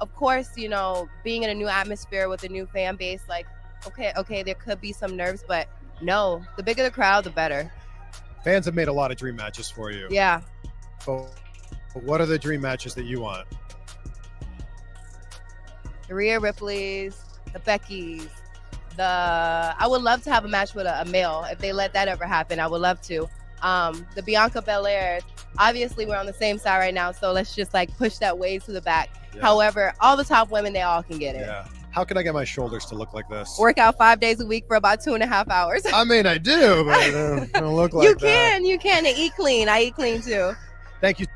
Of course, being in a new atmosphere with a new fan base, like, okay, there could be some nerves, but no, the bigger the crowd, the better. Fans have made a lot of dream matches for you. Yeah. But what are the dream matches that you want? The Rhea Ripley's, the Becky's, I would love to have a match with a male. If they let that ever happen, I would love to. The Bianca Belair, Obviously, we're on the same side right now, so let's just like push that way to the back. Yeah. However, all the top women, they all can get it. Yeah. How can I get my shoulders to look like this? Work out 5 days a week for about 2.5 hours. I mean, I do, but I don't look like You that. you can, and eat clean. I eat clean too. Thank you.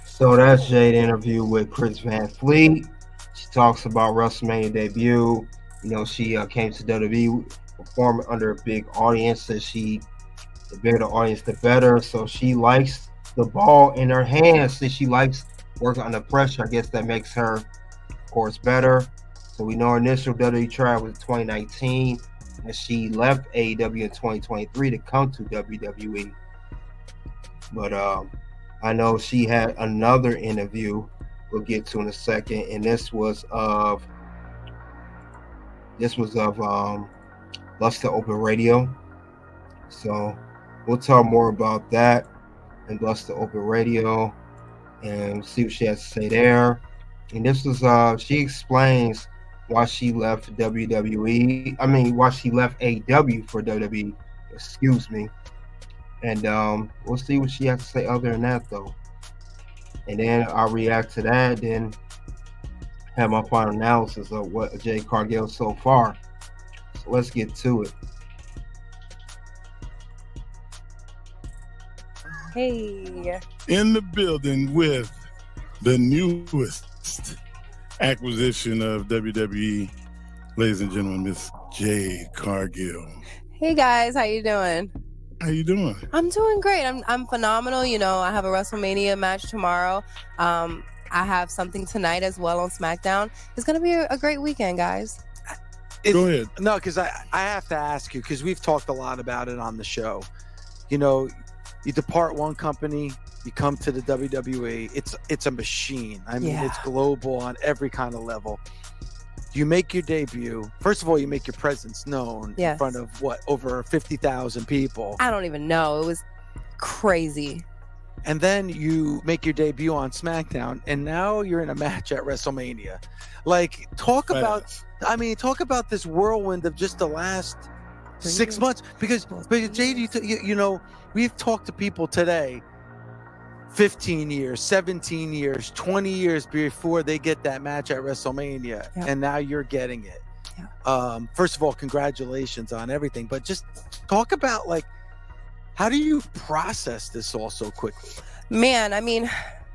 So that's Jade interview with Chris Van Fleet. She talks about WrestleMania debut. You know, she came to WWE performing under a big audience. Says the bigger the audience, the better. So she likes the ball in her hands. So she likes working under pressure. I guess that makes her, of course, better. So we know her initial WWE trial was 2019, and she left AEW in 2023 to come to WWE. But I know she had another interview we'll get to in a second, and this was of Luster Open Radio. So we'll talk more about that and Luster Open Radio and see what she has to say there. And this was she explains why she left WWE. I mean, why she left AEW for WWE. Excuse me. And we'll see what she has to say other than that, though. And then I'll react to that, then have my final analysis of what Jade Cargill so far. So let's get to it. Hey. In the building with the newest acquisition of WWE, ladies and gentlemen, Miss Jade Cargill. Hey guys, how you doing? How you doing? I'm doing great. I'm phenomenal. You know, I have a WrestleMania match tomorrow. I have something tonight as well on SmackDown. It's gonna be a great weekend, guys. Go ahead. No, because I have to ask you, because we've talked a lot about it on the show. You know, you depart one company, you come to the WWE. It's a machine. I mean, It's global on every kind of level. You make your debut. First of all, you make your presence known in front of over 50,000 people. I don't even know. It was crazy. And then you make your debut on SmackDown, and now you're in a match at WrestleMania. Like, talk about this whirlwind of just the last 6 months. Because Jade, you know, we've talked to people today, 15 years, 17 years, 20 years before they get that match at WrestleMania, and now you're getting it. First of all, congratulations on everything, but just talk about, like, how do you process this all so quickly? Man, I mean,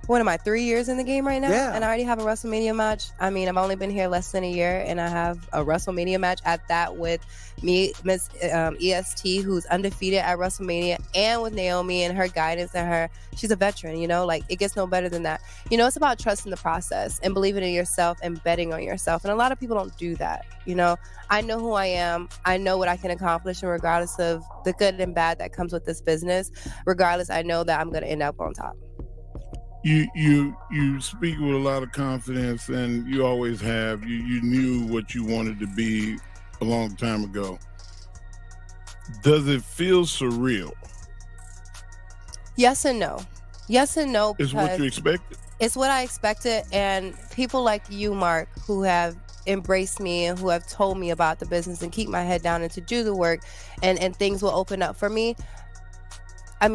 what am I, 3 years in the game right now? Yeah. And I already have a WrestleMania match. I mean, I've only been here less than a year, and I have a WrestleMania match at that with me, Miss EST, who's undefeated at WrestleMania, and with Naomi and her guidance and she's a veteran, you know, like, it gets no better than that. You know, it's about trusting the process and believing in yourself and betting on yourself. And a lot of people don't do that. You know, I know who I am. I know what I can accomplish, and regardless of the good and bad that comes with this business, regardless, I know that I'm going to end up on top. You speak with a lot of confidence, and you always have. You knew what you wanted to be a long time ago. Does it feel surreal? Yes and no. Yes and no. It's what you expected. It's what I expected, and people like you, Mark, who have embraced me and who have told me about the business and keep my head down and to do the work, and things will open up for me. I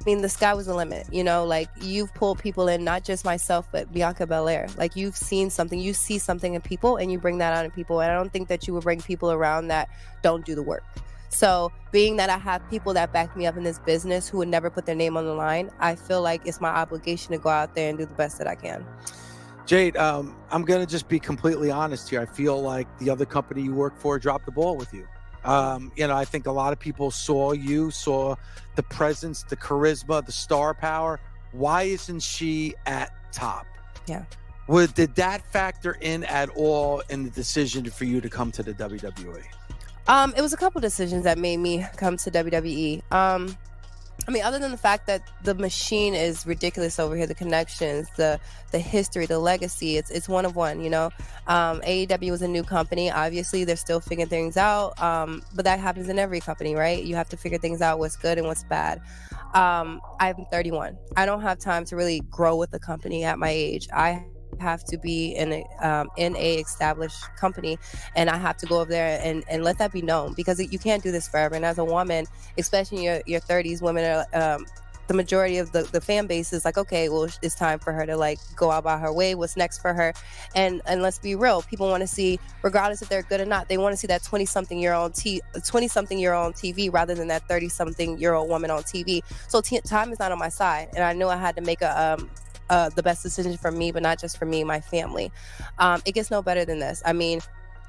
mean, the sky was the limit, you know, like, you've pulled people in, not just myself, but Bianca Belair. Like, you've seen something, you see something in people, and you bring that out in people. And I don't think that you would bring people around that don't do the work. So being that I have people that back me up in this business who would never put their name on the line, I feel like it's my obligation to go out there and do the best that I can. Jade, I'm going to just be completely honest here. I feel like the other company you work for dropped the ball with you. You know, I think a lot of people saw the presence, the charisma, the star power. Why isn't she at top? Yeah. Did that factor in at all in the decision for you to come to the WWE? It was a couple decisions that made me come to WWE. I mean, other than the fact that the machine is ridiculous over here, the connections, the history, the legacy, it's one of one, you know. AEW is a new company. Obviously, they're still figuring things out, but that happens in every company, right? You have to figure things out, what's good and what's bad. I'm 31. I don't have time to really grow with the company at my age. I have to be in a established company, and I have to go over there and let that be known, because you can't do this forever. And as a woman, especially in your 30s, women are the majority of the fan base is like, okay, well, it's time for her to like go out by her way. What's next for her? And let's be real, people want to see, regardless if they're good or not, they want to see that 20-something-year-old on TV rather than that 30-something-year-old woman on TV. So time is not on my side, and I knew I had to make the best decision for me, but not just for me, my family. It gets no better than this. I mean,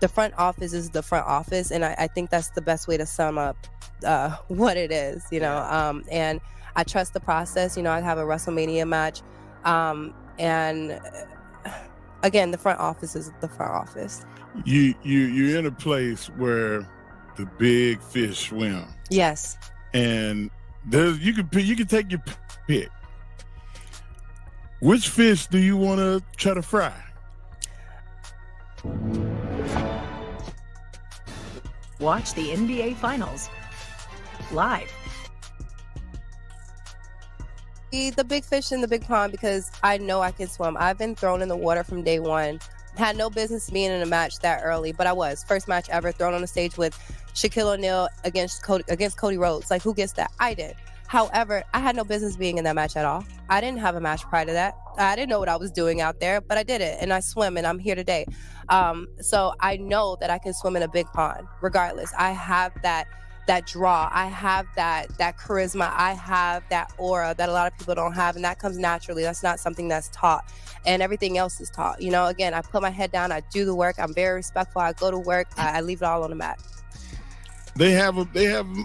the front office is the front office, and I think that's the best way to sum up what it is, you know. And I trust the process. You know, I have a WrestleMania match, and again, the front office is the front office. You're in a place where the big fish swim. Yes. And you can take your pick. Which fish do you want to try to fry? Watch the NBA Finals live. The big fish in the big pond, because I know I can swim. I've been thrown in the water from day one. Had no business being in a match that early, but I was. First match ever, thrown on the stage with Shaquille O'Neal against Cody Rhodes. Like, who gets that? I did. However, I had no business being in that match at all. I didn't have a match prior to that. I didn't know what I was doing out there, but I did it, and I swim, and I'm here today. So I know that I can swim in a big pond, regardless. I have that draw. I have that charisma. I have that aura that a lot of people don't have, and that comes naturally. That's not something that's taught, and everything else is taught. You know, again, I put my head down. I do the work. I'm very respectful. I go to work. I leave it all on the mat. They have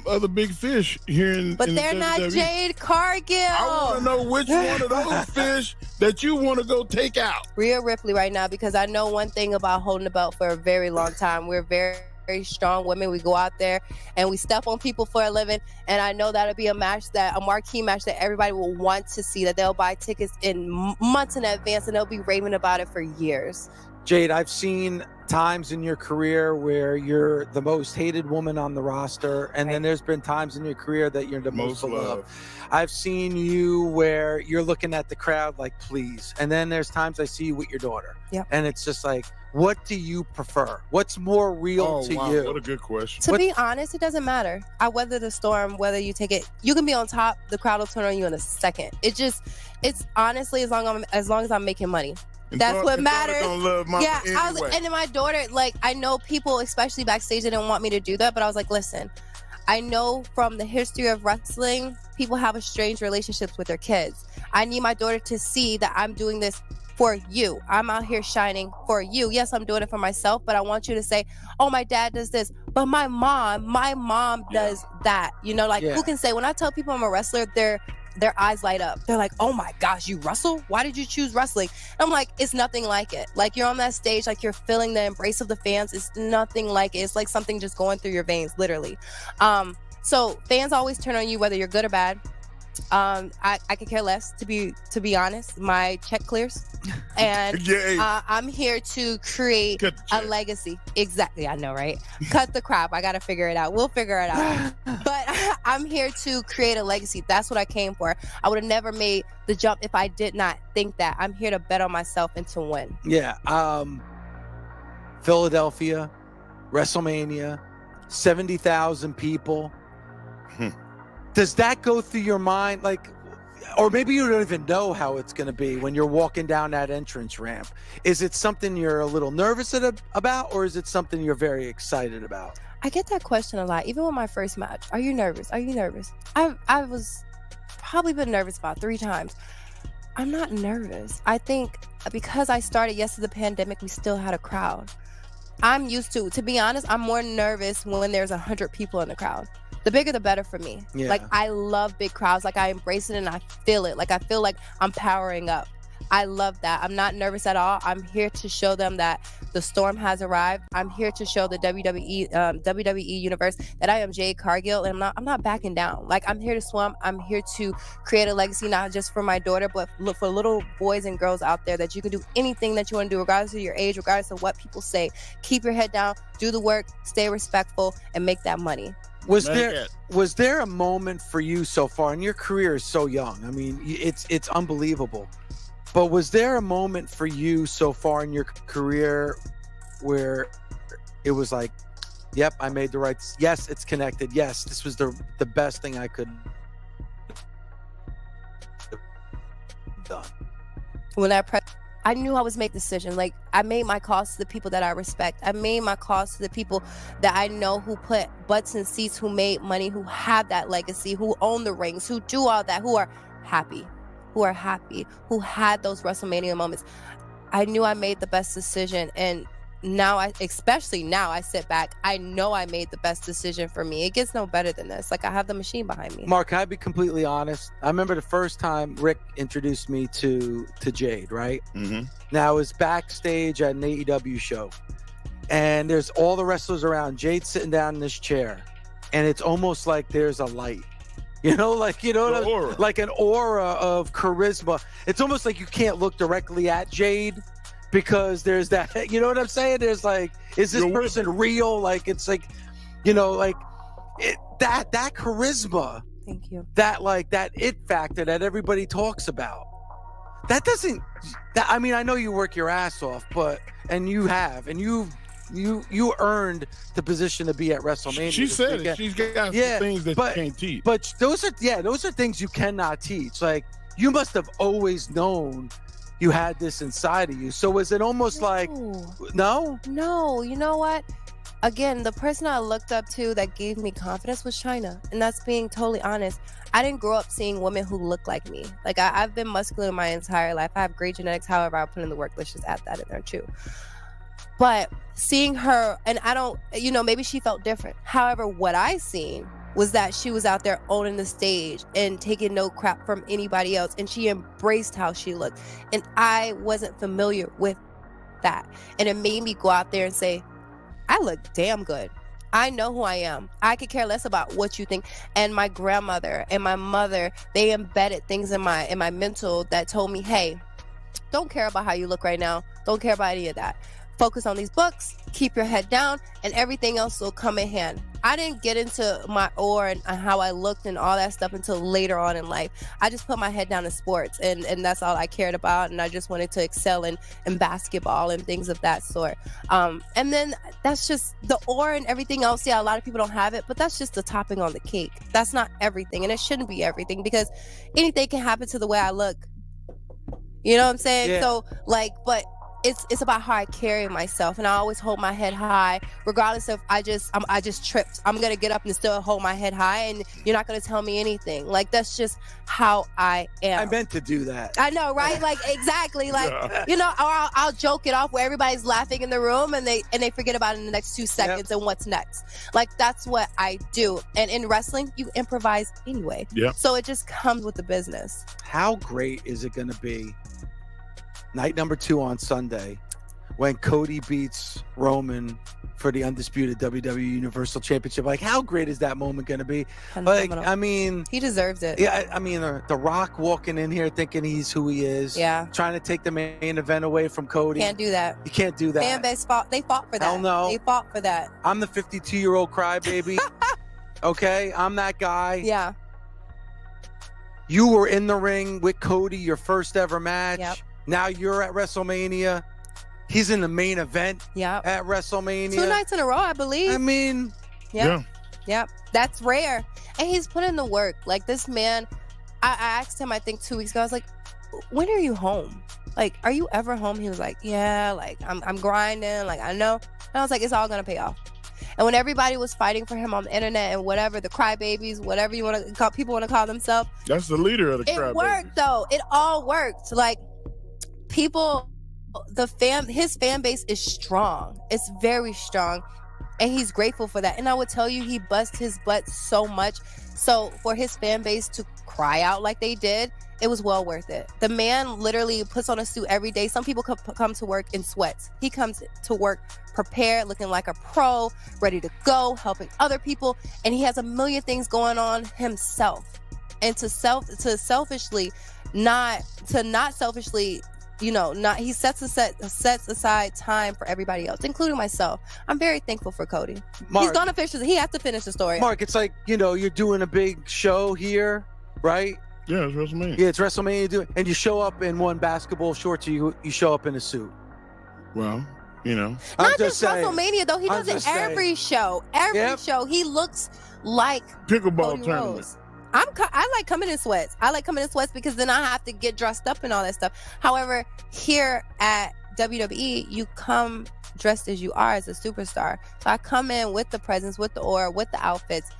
other big fish here in they're the not WWE. Jade Cargill. I want to know which one of those fish that you want to go take out. Rhea Ripley right now, because I know one thing about holding the belt for a very long time. We're very strong women. We go out there and we step on people for a living, and I know that'll be a marquee match that everybody will want to see, that they'll buy tickets in months in advance, and they'll be raving about it for years. Jade, I've seen times in your career where you're the most hated woman on the roster, and then there's been times in your career that you're the most beloved. I've seen you where you're looking at the crowd like, please, and then there's times I see you with your daughter. Yep. And it's just like, what do you prefer? What's more real to you? What a good question. To be honest, it doesn't matter. I weather the storm, whether you take it. You can be on top, the crowd will turn on you in a second. It's honestly, as long as I'm making money. That's what matters. Anyway. And then my daughter, like, I know people, especially backstage, they didn't want me to do that, but I was like, listen, I know from the history of wrestling, people have a strange relationships with their kids. I need my daughter to see that I'm doing this for you. I'm out here shining for you. Yes, I'm doing it for myself, but I want you to say, oh, my dad does this, but my mom does that. You know, like, who can say, when I tell people I'm a wrestler, their eyes light up. They're like, oh my gosh, you wrestle? Why did you choose wrestling? And I'm like, it's nothing like it. Like, you're on that stage, like, you're feeling the embrace of the fans. It's nothing like it. It's like something just going through your veins, literally. So fans always turn on you, whether you're good or bad. I could care less, to be honest. My check clears, and I'm here to create a legacy. Exactly, I know, right? Cut the crap. I gotta figure it out. We'll figure it out. But I'm here to create a legacy. That's what I came for. I would have never made the jump if I did not think that. I'm here to bet on myself and to win. Yeah. Philadelphia, WrestleMania, 70,000 people. Does that go through your mind? Like, or maybe you don't even know how it's going to be when you're walking down that entrance ramp. Is it something you're a little nervous about, or is it something you're very excited about? I get that question a lot, even with my first match. Are you nervous? Are you nervous? I was probably been nervous about 3 times. I'm not nervous. I think because I started the pandemic, we still had a crowd. I'm used to be honest, I'm more nervous when there's 100 people in the crowd. The bigger, the better for me. Yeah. Like, I love big crowds. Like, I embrace it and I feel it. Like, I feel like I'm powering up. I love that. I'm not nervous at all. I'm here to show them that the storm has arrived. I'm here to show the WWE universe that I am Jade Cargill, and I'm not backing down. Like, I'm here to swim. I'm here to create a legacy, not just for my daughter, but for little boys and girls out there, that you can do anything that you want to do, regardless of your age, regardless of what people say. Keep your head down, do the work, stay respectful, and make that money. Was there a moment for you so far, and your career is so young, I mean, it's unbelievable, But was there a moment for you so far in your career where it was like, yep, I made the right, yes, it's connected. Yes, this was the best thing I could have done. When I knew I was making decisions. Like, I made my calls to the people that I respect. I made my calls to the people that I know who put butts in seats, who made money, who have that legacy, who own the rings, who do all that, who are happy, who had those WrestleMania moments. I knew I made the best decision. And now, especially now, I sit back. I know I made the best decision for me. It gets no better than this. Like, I have the machine behind me. Mark, can I be completely honest? I remember the first time Rick introduced me to Jade, right? Mm-hmm. Now, it was backstage at an AEW show. And there's all the wrestlers around. Jade's sitting down in this chair. And it's almost like there's a light. You know, like, you know, like an aura of charisma. It's almost like you can't look directly at Jade, because there's that, you know what I'm saying? There's like, is this person real? Like, it's like, you know, like that charisma. Thank you. That like that it factor that everybody talks about. That doesn't, I mean, I know you work your ass off, and you have, and you earned the position to be at WrestleMania. She said it. She's got some things that you can't teach. But those are things you cannot teach. Like, you must have always known you had this inside of you. So was it almost like, no? No, you know what? Again, the person I looked up to that gave me confidence was China. And that's being totally honest. I didn't grow up seeing women who look like me. Like, I've been muscular my entire life. I have great genetics. However, I put in the work. Let's just add that in there too. But seeing her, and I don't, you know, maybe she felt different. However, what I seen was that she was out there owning the stage and taking no crap from anybody else. And she embraced how she looked. And I wasn't familiar with that. And it made me go out there and say, I look damn good. I know who I am. I could care less about what you think. And my grandmother and my mother, they embedded things in my mental that told me, hey, don't care about how you look right now. Don't care about any of that. Focus on these books, keep your head down, and everything else will come in hand. I didn't get into my aura and how I looked and all that stuff until later on in life. I just put my head down in sports, and that's all I cared about, and I just wanted to excel in basketball and things of that sort. And then that's just the aura and everything else. Yeah, a lot of people don't have it, but that's just the topping on the cake. That's not everything, and it shouldn't be everything, because anything can happen to the way I look. You know what I'm saying? Yeah. So, like, but it's about how I carry myself, and I always hold my head high, regardless if I just tripped. I'm gonna get up and still hold my head high, and you're not gonna tell me anything. Like, that's just how I am. I meant to do that. I know, right? Like, exactly. Like, you know, or I'll joke it off where everybody's laughing in the room, and they forget about it in the next 2 seconds. And what's next. Like, that's what I do. And in wrestling, you improvise anyway. Yeah. So it just comes with the business. How great is it gonna be night number 2 on Sunday when Cody beats Roman for the undisputed WWE Universal Championship? Like, how great is that moment going to be? Like, I mean, he deserves it. Yeah, I mean, The Rock walking in here thinking he's who he is. Yeah. Trying to take the main event away from Cody. Can't do that. You can't do that. Fan base fought. They fought for that. Hell no. They fought for that. I'm the 52-year-old crybaby. Okay? I'm that guy. Yeah. You were in the ring with Cody, your first ever match. Yep. Now you're at WrestleMania. He's in the main event at WrestleMania. 2 nights in a row, I believe. I mean, Yep. That's rare. And he's put in the work. Like, this man, I asked him, I think 2 weeks ago, I was like, when are you home? Like, are you ever home? He was like, yeah, like, I'm grinding. Like, I know. And I was like, it's all going to pay off. And when everybody was fighting for him on the internet and whatever, the crybabies, whatever you want to call, people want to call themselves. That's the leader of the crybabies. It worked, though. It all worked. Like, people, his fan base is strong. It's very strong, and he's grateful for that. And I would tell you, he bust his butt so much. So for his fan base to cry out like they did, it was well worth it. The man literally puts on a suit every day. Some people come to work in sweats. He comes to work prepared, looking like a pro, ready to go, helping other people, and he has a million things going on himself. And he sets aside time for everybody else, including myself. I'm very thankful for Cody. Mark, he has to finish the story. Mark, it's like, you're doing a big show here, right? Yeah, it's WrestleMania. Yeah, it's WrestleMania. And you show up in one basketball shorts, or you show up in a suit. Well, you know. Not just WrestleMania though. He does it every show. Every show. He looks like pickleball Cody tournament. Rhodes. I like coming in sweats. I like coming in sweats because then I have to get dressed up and all that stuff. However, here at WWE, you come dressed as you are as a superstar. So I come in with the presence, with the aura, with the outfits.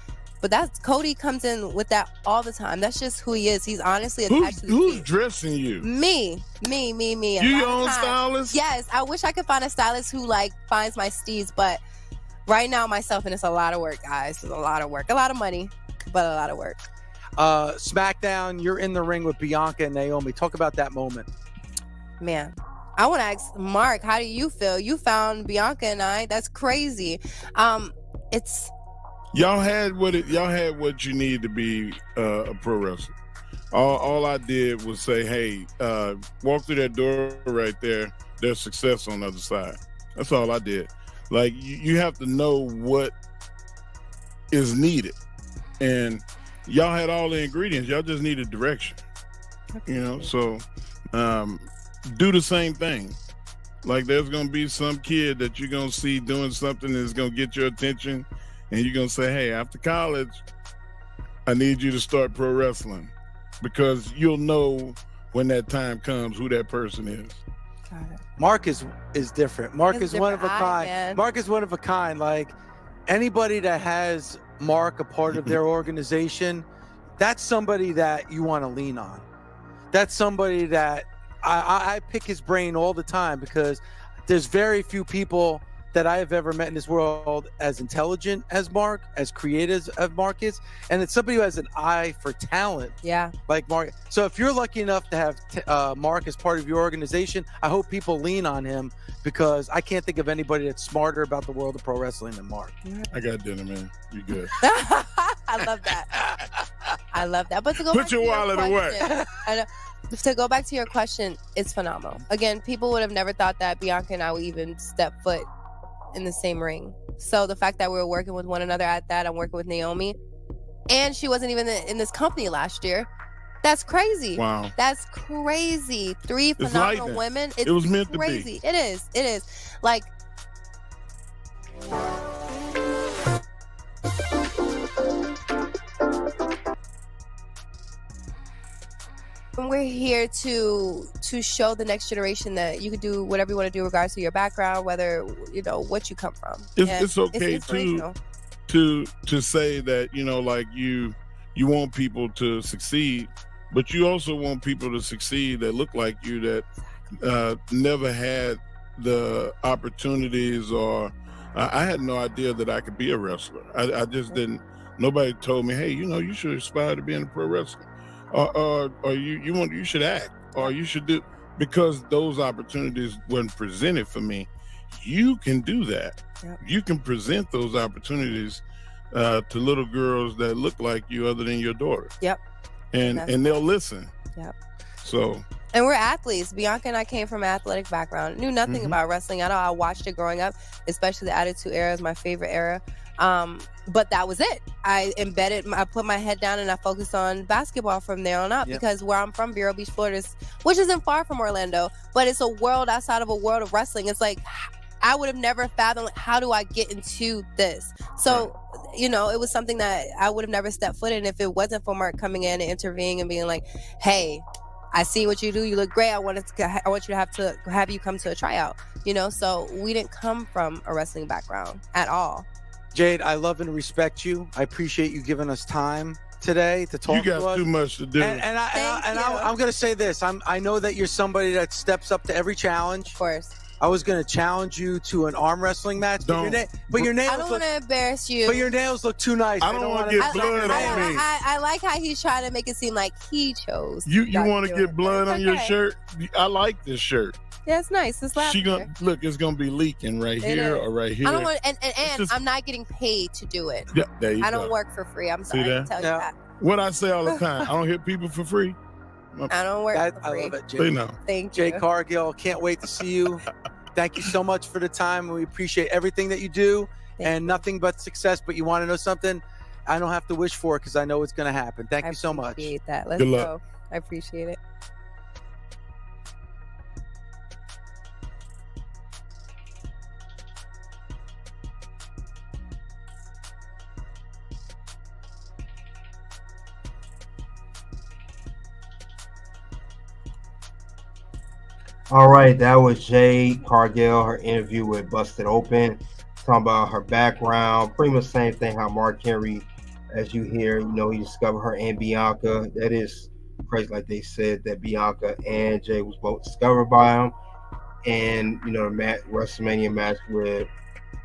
But that's Cody comes in with that all the time. That's just who he is. He's honestly attached to the Who's team. dressing you? Me. You your own stylist? Yes. I wish I could find a stylist who like finds my steeds, but right now myself, and it's a lot of work, guys. It's a lot of work. A lot of money, but a lot of work. SmackDown, you're in the ring with Bianca and Naomi. Talk about that moment. Man, I want to ask Mark, how do you feel? You found Bianca and I. That's crazy. It's y'all had what you need to be a pro wrestler. All I did was say, hey, walk through that door right there. There's success on the other side. That's all I did. Like you have to know what is needed, and y'all had all the ingredients. Y'all just needed direction. You know, so do the same thing. Like there's gonna be some kid that you're gonna see doing something that's gonna get your attention, and you're gonna say, hey, after college, I need you to start pro wrestling, because you'll know when that time comes who that person is. Mark is different. Mark is one of a kind. Man. Mark is one of a kind. Like anybody that has Mark a part of their organization, that's somebody that you want to lean on. That's somebody that I pick his brain all the time, because there's very few people that I have ever met in this world as intelligent as Mark, as creative as Mark is, and it's somebody who has an eye for talent. Yeah. Like Mark. So if you're lucky enough to have Mark as part of your organization, I hope people lean on him, because I can't think of anybody that's smarter about the world of pro wrestling than Mark. I got dinner, man. You good? I love that. I love that. But to go Put back your to wallet away. I know. To go back to your question, it's phenomenal. Again, people would have never thought that Bianca and I would even step foot in the same ring. So the fact that we were working with one another at that, I'm working with Naomi, and she wasn't even in this company last year. That's crazy. Wow. That's crazy. 3 phenomenal women. It was meant crazy. to be. It is. It is. Like, we're here to show the next generation that you can do whatever you want to do, regardless of your background, whether you know what you come from. It's okay to say that, you know, like you want people to succeed, but you also want people to succeed that look like you, that never had the opportunities, or I had no idea that I could be a wrestler. I just didn't. Nobody told me, hey, you know, you should aspire to being a pro wrestler. Or you should act, or you should do, because those opportunities weren't presented for me. You can do that. Yep. You can present those opportunities to little girls that look like you, other than your daughter. Yep. And they'll listen. Yep. So. And we're athletes. Bianca and I came from an athletic background. Knew nothing about wrestling. I know I watched it growing up, especially the Attitude Era is my favorite era. But that was it. I put my head down and I focused on basketball from there on up, because where I'm from, Vero Beach, Florida, which isn't far from Orlando, but it's a world outside of a world of wrestling. It's like, I would have never fathomed, how do I get into this? So, you know, it was something that I would have never stepped foot in if it wasn't for Mark coming in and intervening and being like, hey, I see what you do. You look great. I want you to have you come to a tryout, you know? So we didn't come from a wrestling background at all. Jade, I love and respect you. I appreciate you giving us time today to talk to us. You got too much to do. And I'm going to say this. I know that you're somebody that steps up to every challenge. Of course. I was going to challenge you to an arm wrestling match. But your nails I don't want to embarrass you. But your nails look too nice. I don't want to get blood on me. I like how he's trying to make it seem like he chose. You want to get blood on your shirt? I like this shirt. Yeah, it's nice. It's look, it's gonna be leaking right here or right here. I don't want, and I'm not getting paid to do it. Yeah, there you go. I don't work for free. I'm sorry to tell you that. What I say all the time, I don't hit people for free. I don't work for free. I love it, Jade. They know. Thank you. Jade Cargill, can't wait to see you. Thank you so much for the time. We appreciate everything that you do, and nothing but success. But you want to know something? I don't have to wish for it because I know it's going to happen. Thank you so much. I appreciate that. Let's Good luck. go. I appreciate it. All right, that was Jade Cargill, her interview with Busted Open, talking about her background, pretty much same thing how Mark Henry, as you hear, he discovered her and Bianca. That is crazy, like they said, that Bianca and Jade was both discovered by him. And, the WrestleMania match with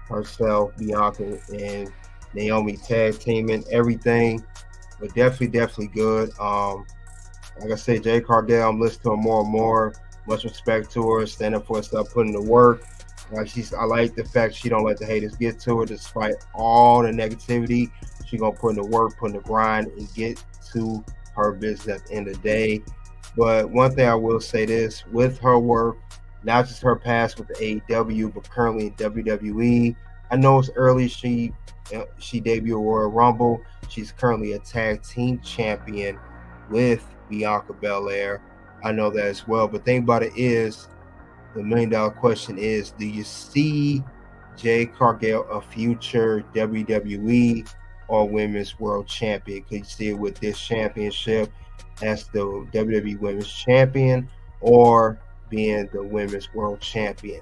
herself, Bianca, and Naomi tag teaming, everything. But definitely good. Like I said, Jade Cargill, I'm listening to her more and more. Much respect to her, stand up for herself, putting the work. I like the fact she don't let the haters get to her, despite all the negativity. She gonna put in the work, put in the grind, and get to her business at the end of the day. But one thing I will say this, with her work, not just her past with the AEW, but currently in WWE. I know it's early. She debuted Royal Rumble. She's currently a tag team champion with Bianca Belair. I know that as well. But the thing about it is, the $1 million question is, do you see Jade Cargill a future WWE or Women's World Champion? Could you see it with this championship as the WWE Women's Champion or being the Women's World Champion?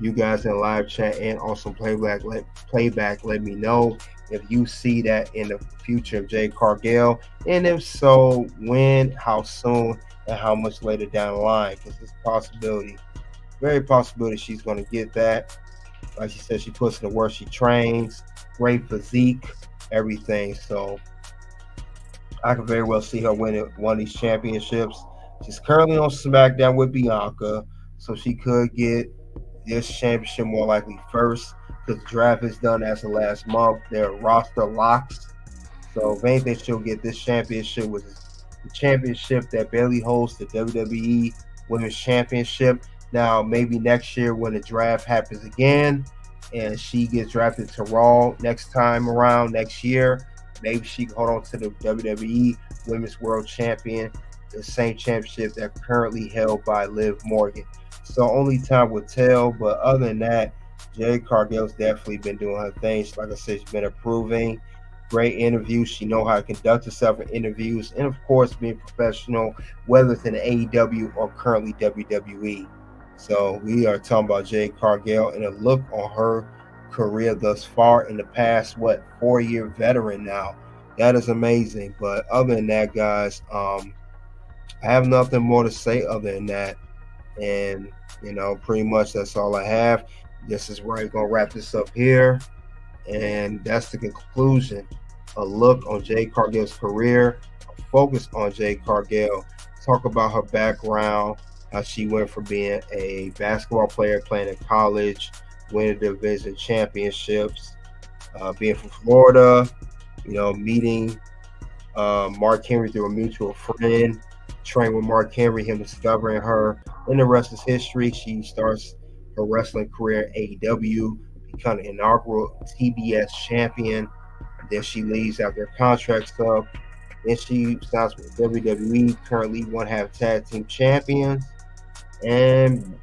You guys in the live chat and also playback, let me know if you see that in the future of Jade Cargill, and if so, when, how soon, and how much later down the line, because it's a possibility, very possibility she's going to get that. Like she said, she puts in the work, she trains, great physique, everything. So I could very well see her winning one of these championships. She's currently on SmackDown with Bianca, so she could get this championship more likely first, because the draft is done as of last month. Their roster locks. So if anything, she'll get this championship, which is the championship that Bayley holds, the WWE Women's Championship. Now, maybe next year when the draft happens again and she gets drafted to Raw next time around next year, maybe she can hold on to the WWE Women's World Champion, the same championship that's currently held by Liv Morgan. So only time will tell. But other than that, Jade Cargill's definitely been doing her thing. Like I said, she's been improving. Great interviews. She knows how to conduct herself in interviews, and of course, being professional, whether it's in AEW or currently WWE. So we are talking about Jade Cargill and a look on her career thus far in the past, 4-year veteran now. That is amazing. But other than that, guys, I have nothing more to say other than that. And, pretty much that's all I have. This is where I'm going to wrap this up here. And that's the conclusion. A look on Jade Cargill's career, a focus on Jade Cargill, talk about her background, how she went from being a basketball player playing in college, winning division championships, being from Florida, meeting Mark Henry through a mutual friend, trained with Mark Henry, him discovering her, and the rest is history. She starts her wrestling career in AEW, becoming an inaugural TBS champion. Then she leaves after her contract's up. Then she signs with WWE, currently one-half tag team champions, and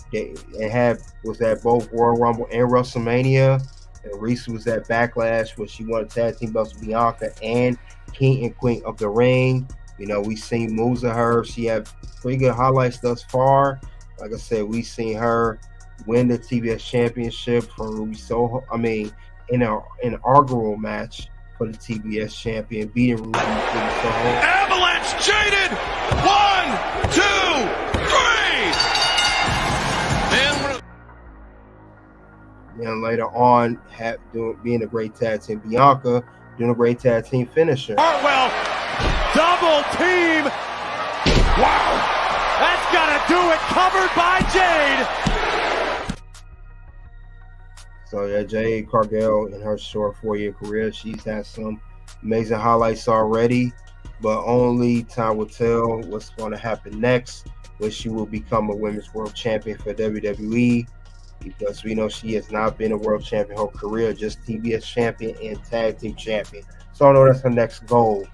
was at both Royal Rumble and WrestleMania. And recently was at Backlash, where she won a tag team belts with Bianca and King and Queen of the Ring. We've seen moves of her. She had pretty good highlights thus far. Like I said, we've seen her win the TBS championship from Ruby Soho. In an inaugural match for the TBS champion, beating Ruby Soho. Avalanche jaded! 1, 2, 3! And later on, being a great tag team, Bianca doing a great tag team finisher. Hartwell, double team! Wow! That's gotta do it, covered by Jade! So yeah, Jade Cargill in her short 4-year career, she's had some amazing highlights already, but only time will tell what's going to happen next, when she will become a Women's World Champion for WWE, because we know she has not been a World Champion her career, just TBS Champion and Tag Team Champion. So So I know that's her next goal.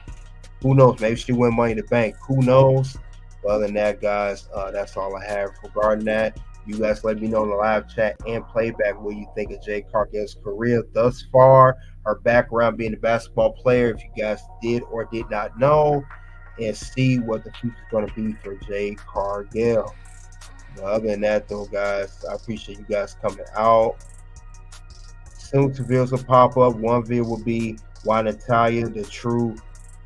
Who knows? Maybe she win Money in the Bank. Who knows? But other than that, guys, that's all I have regarding that. You guys let me know in the live chat and playback what you think of Jade Cargill's career thus far. Her background being a basketball player, if you guys did or did not know, and see what the future is going to be for Jade Cargill. But other than that, though, guys, I appreciate you guys coming out. Soon two videos will pop up. One video will be Why Natalia, the true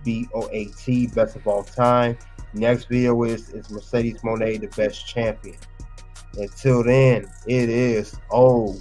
BOAT, best of all time. Next video is Mercedes Moné, the best champion. Until then, it is OUT.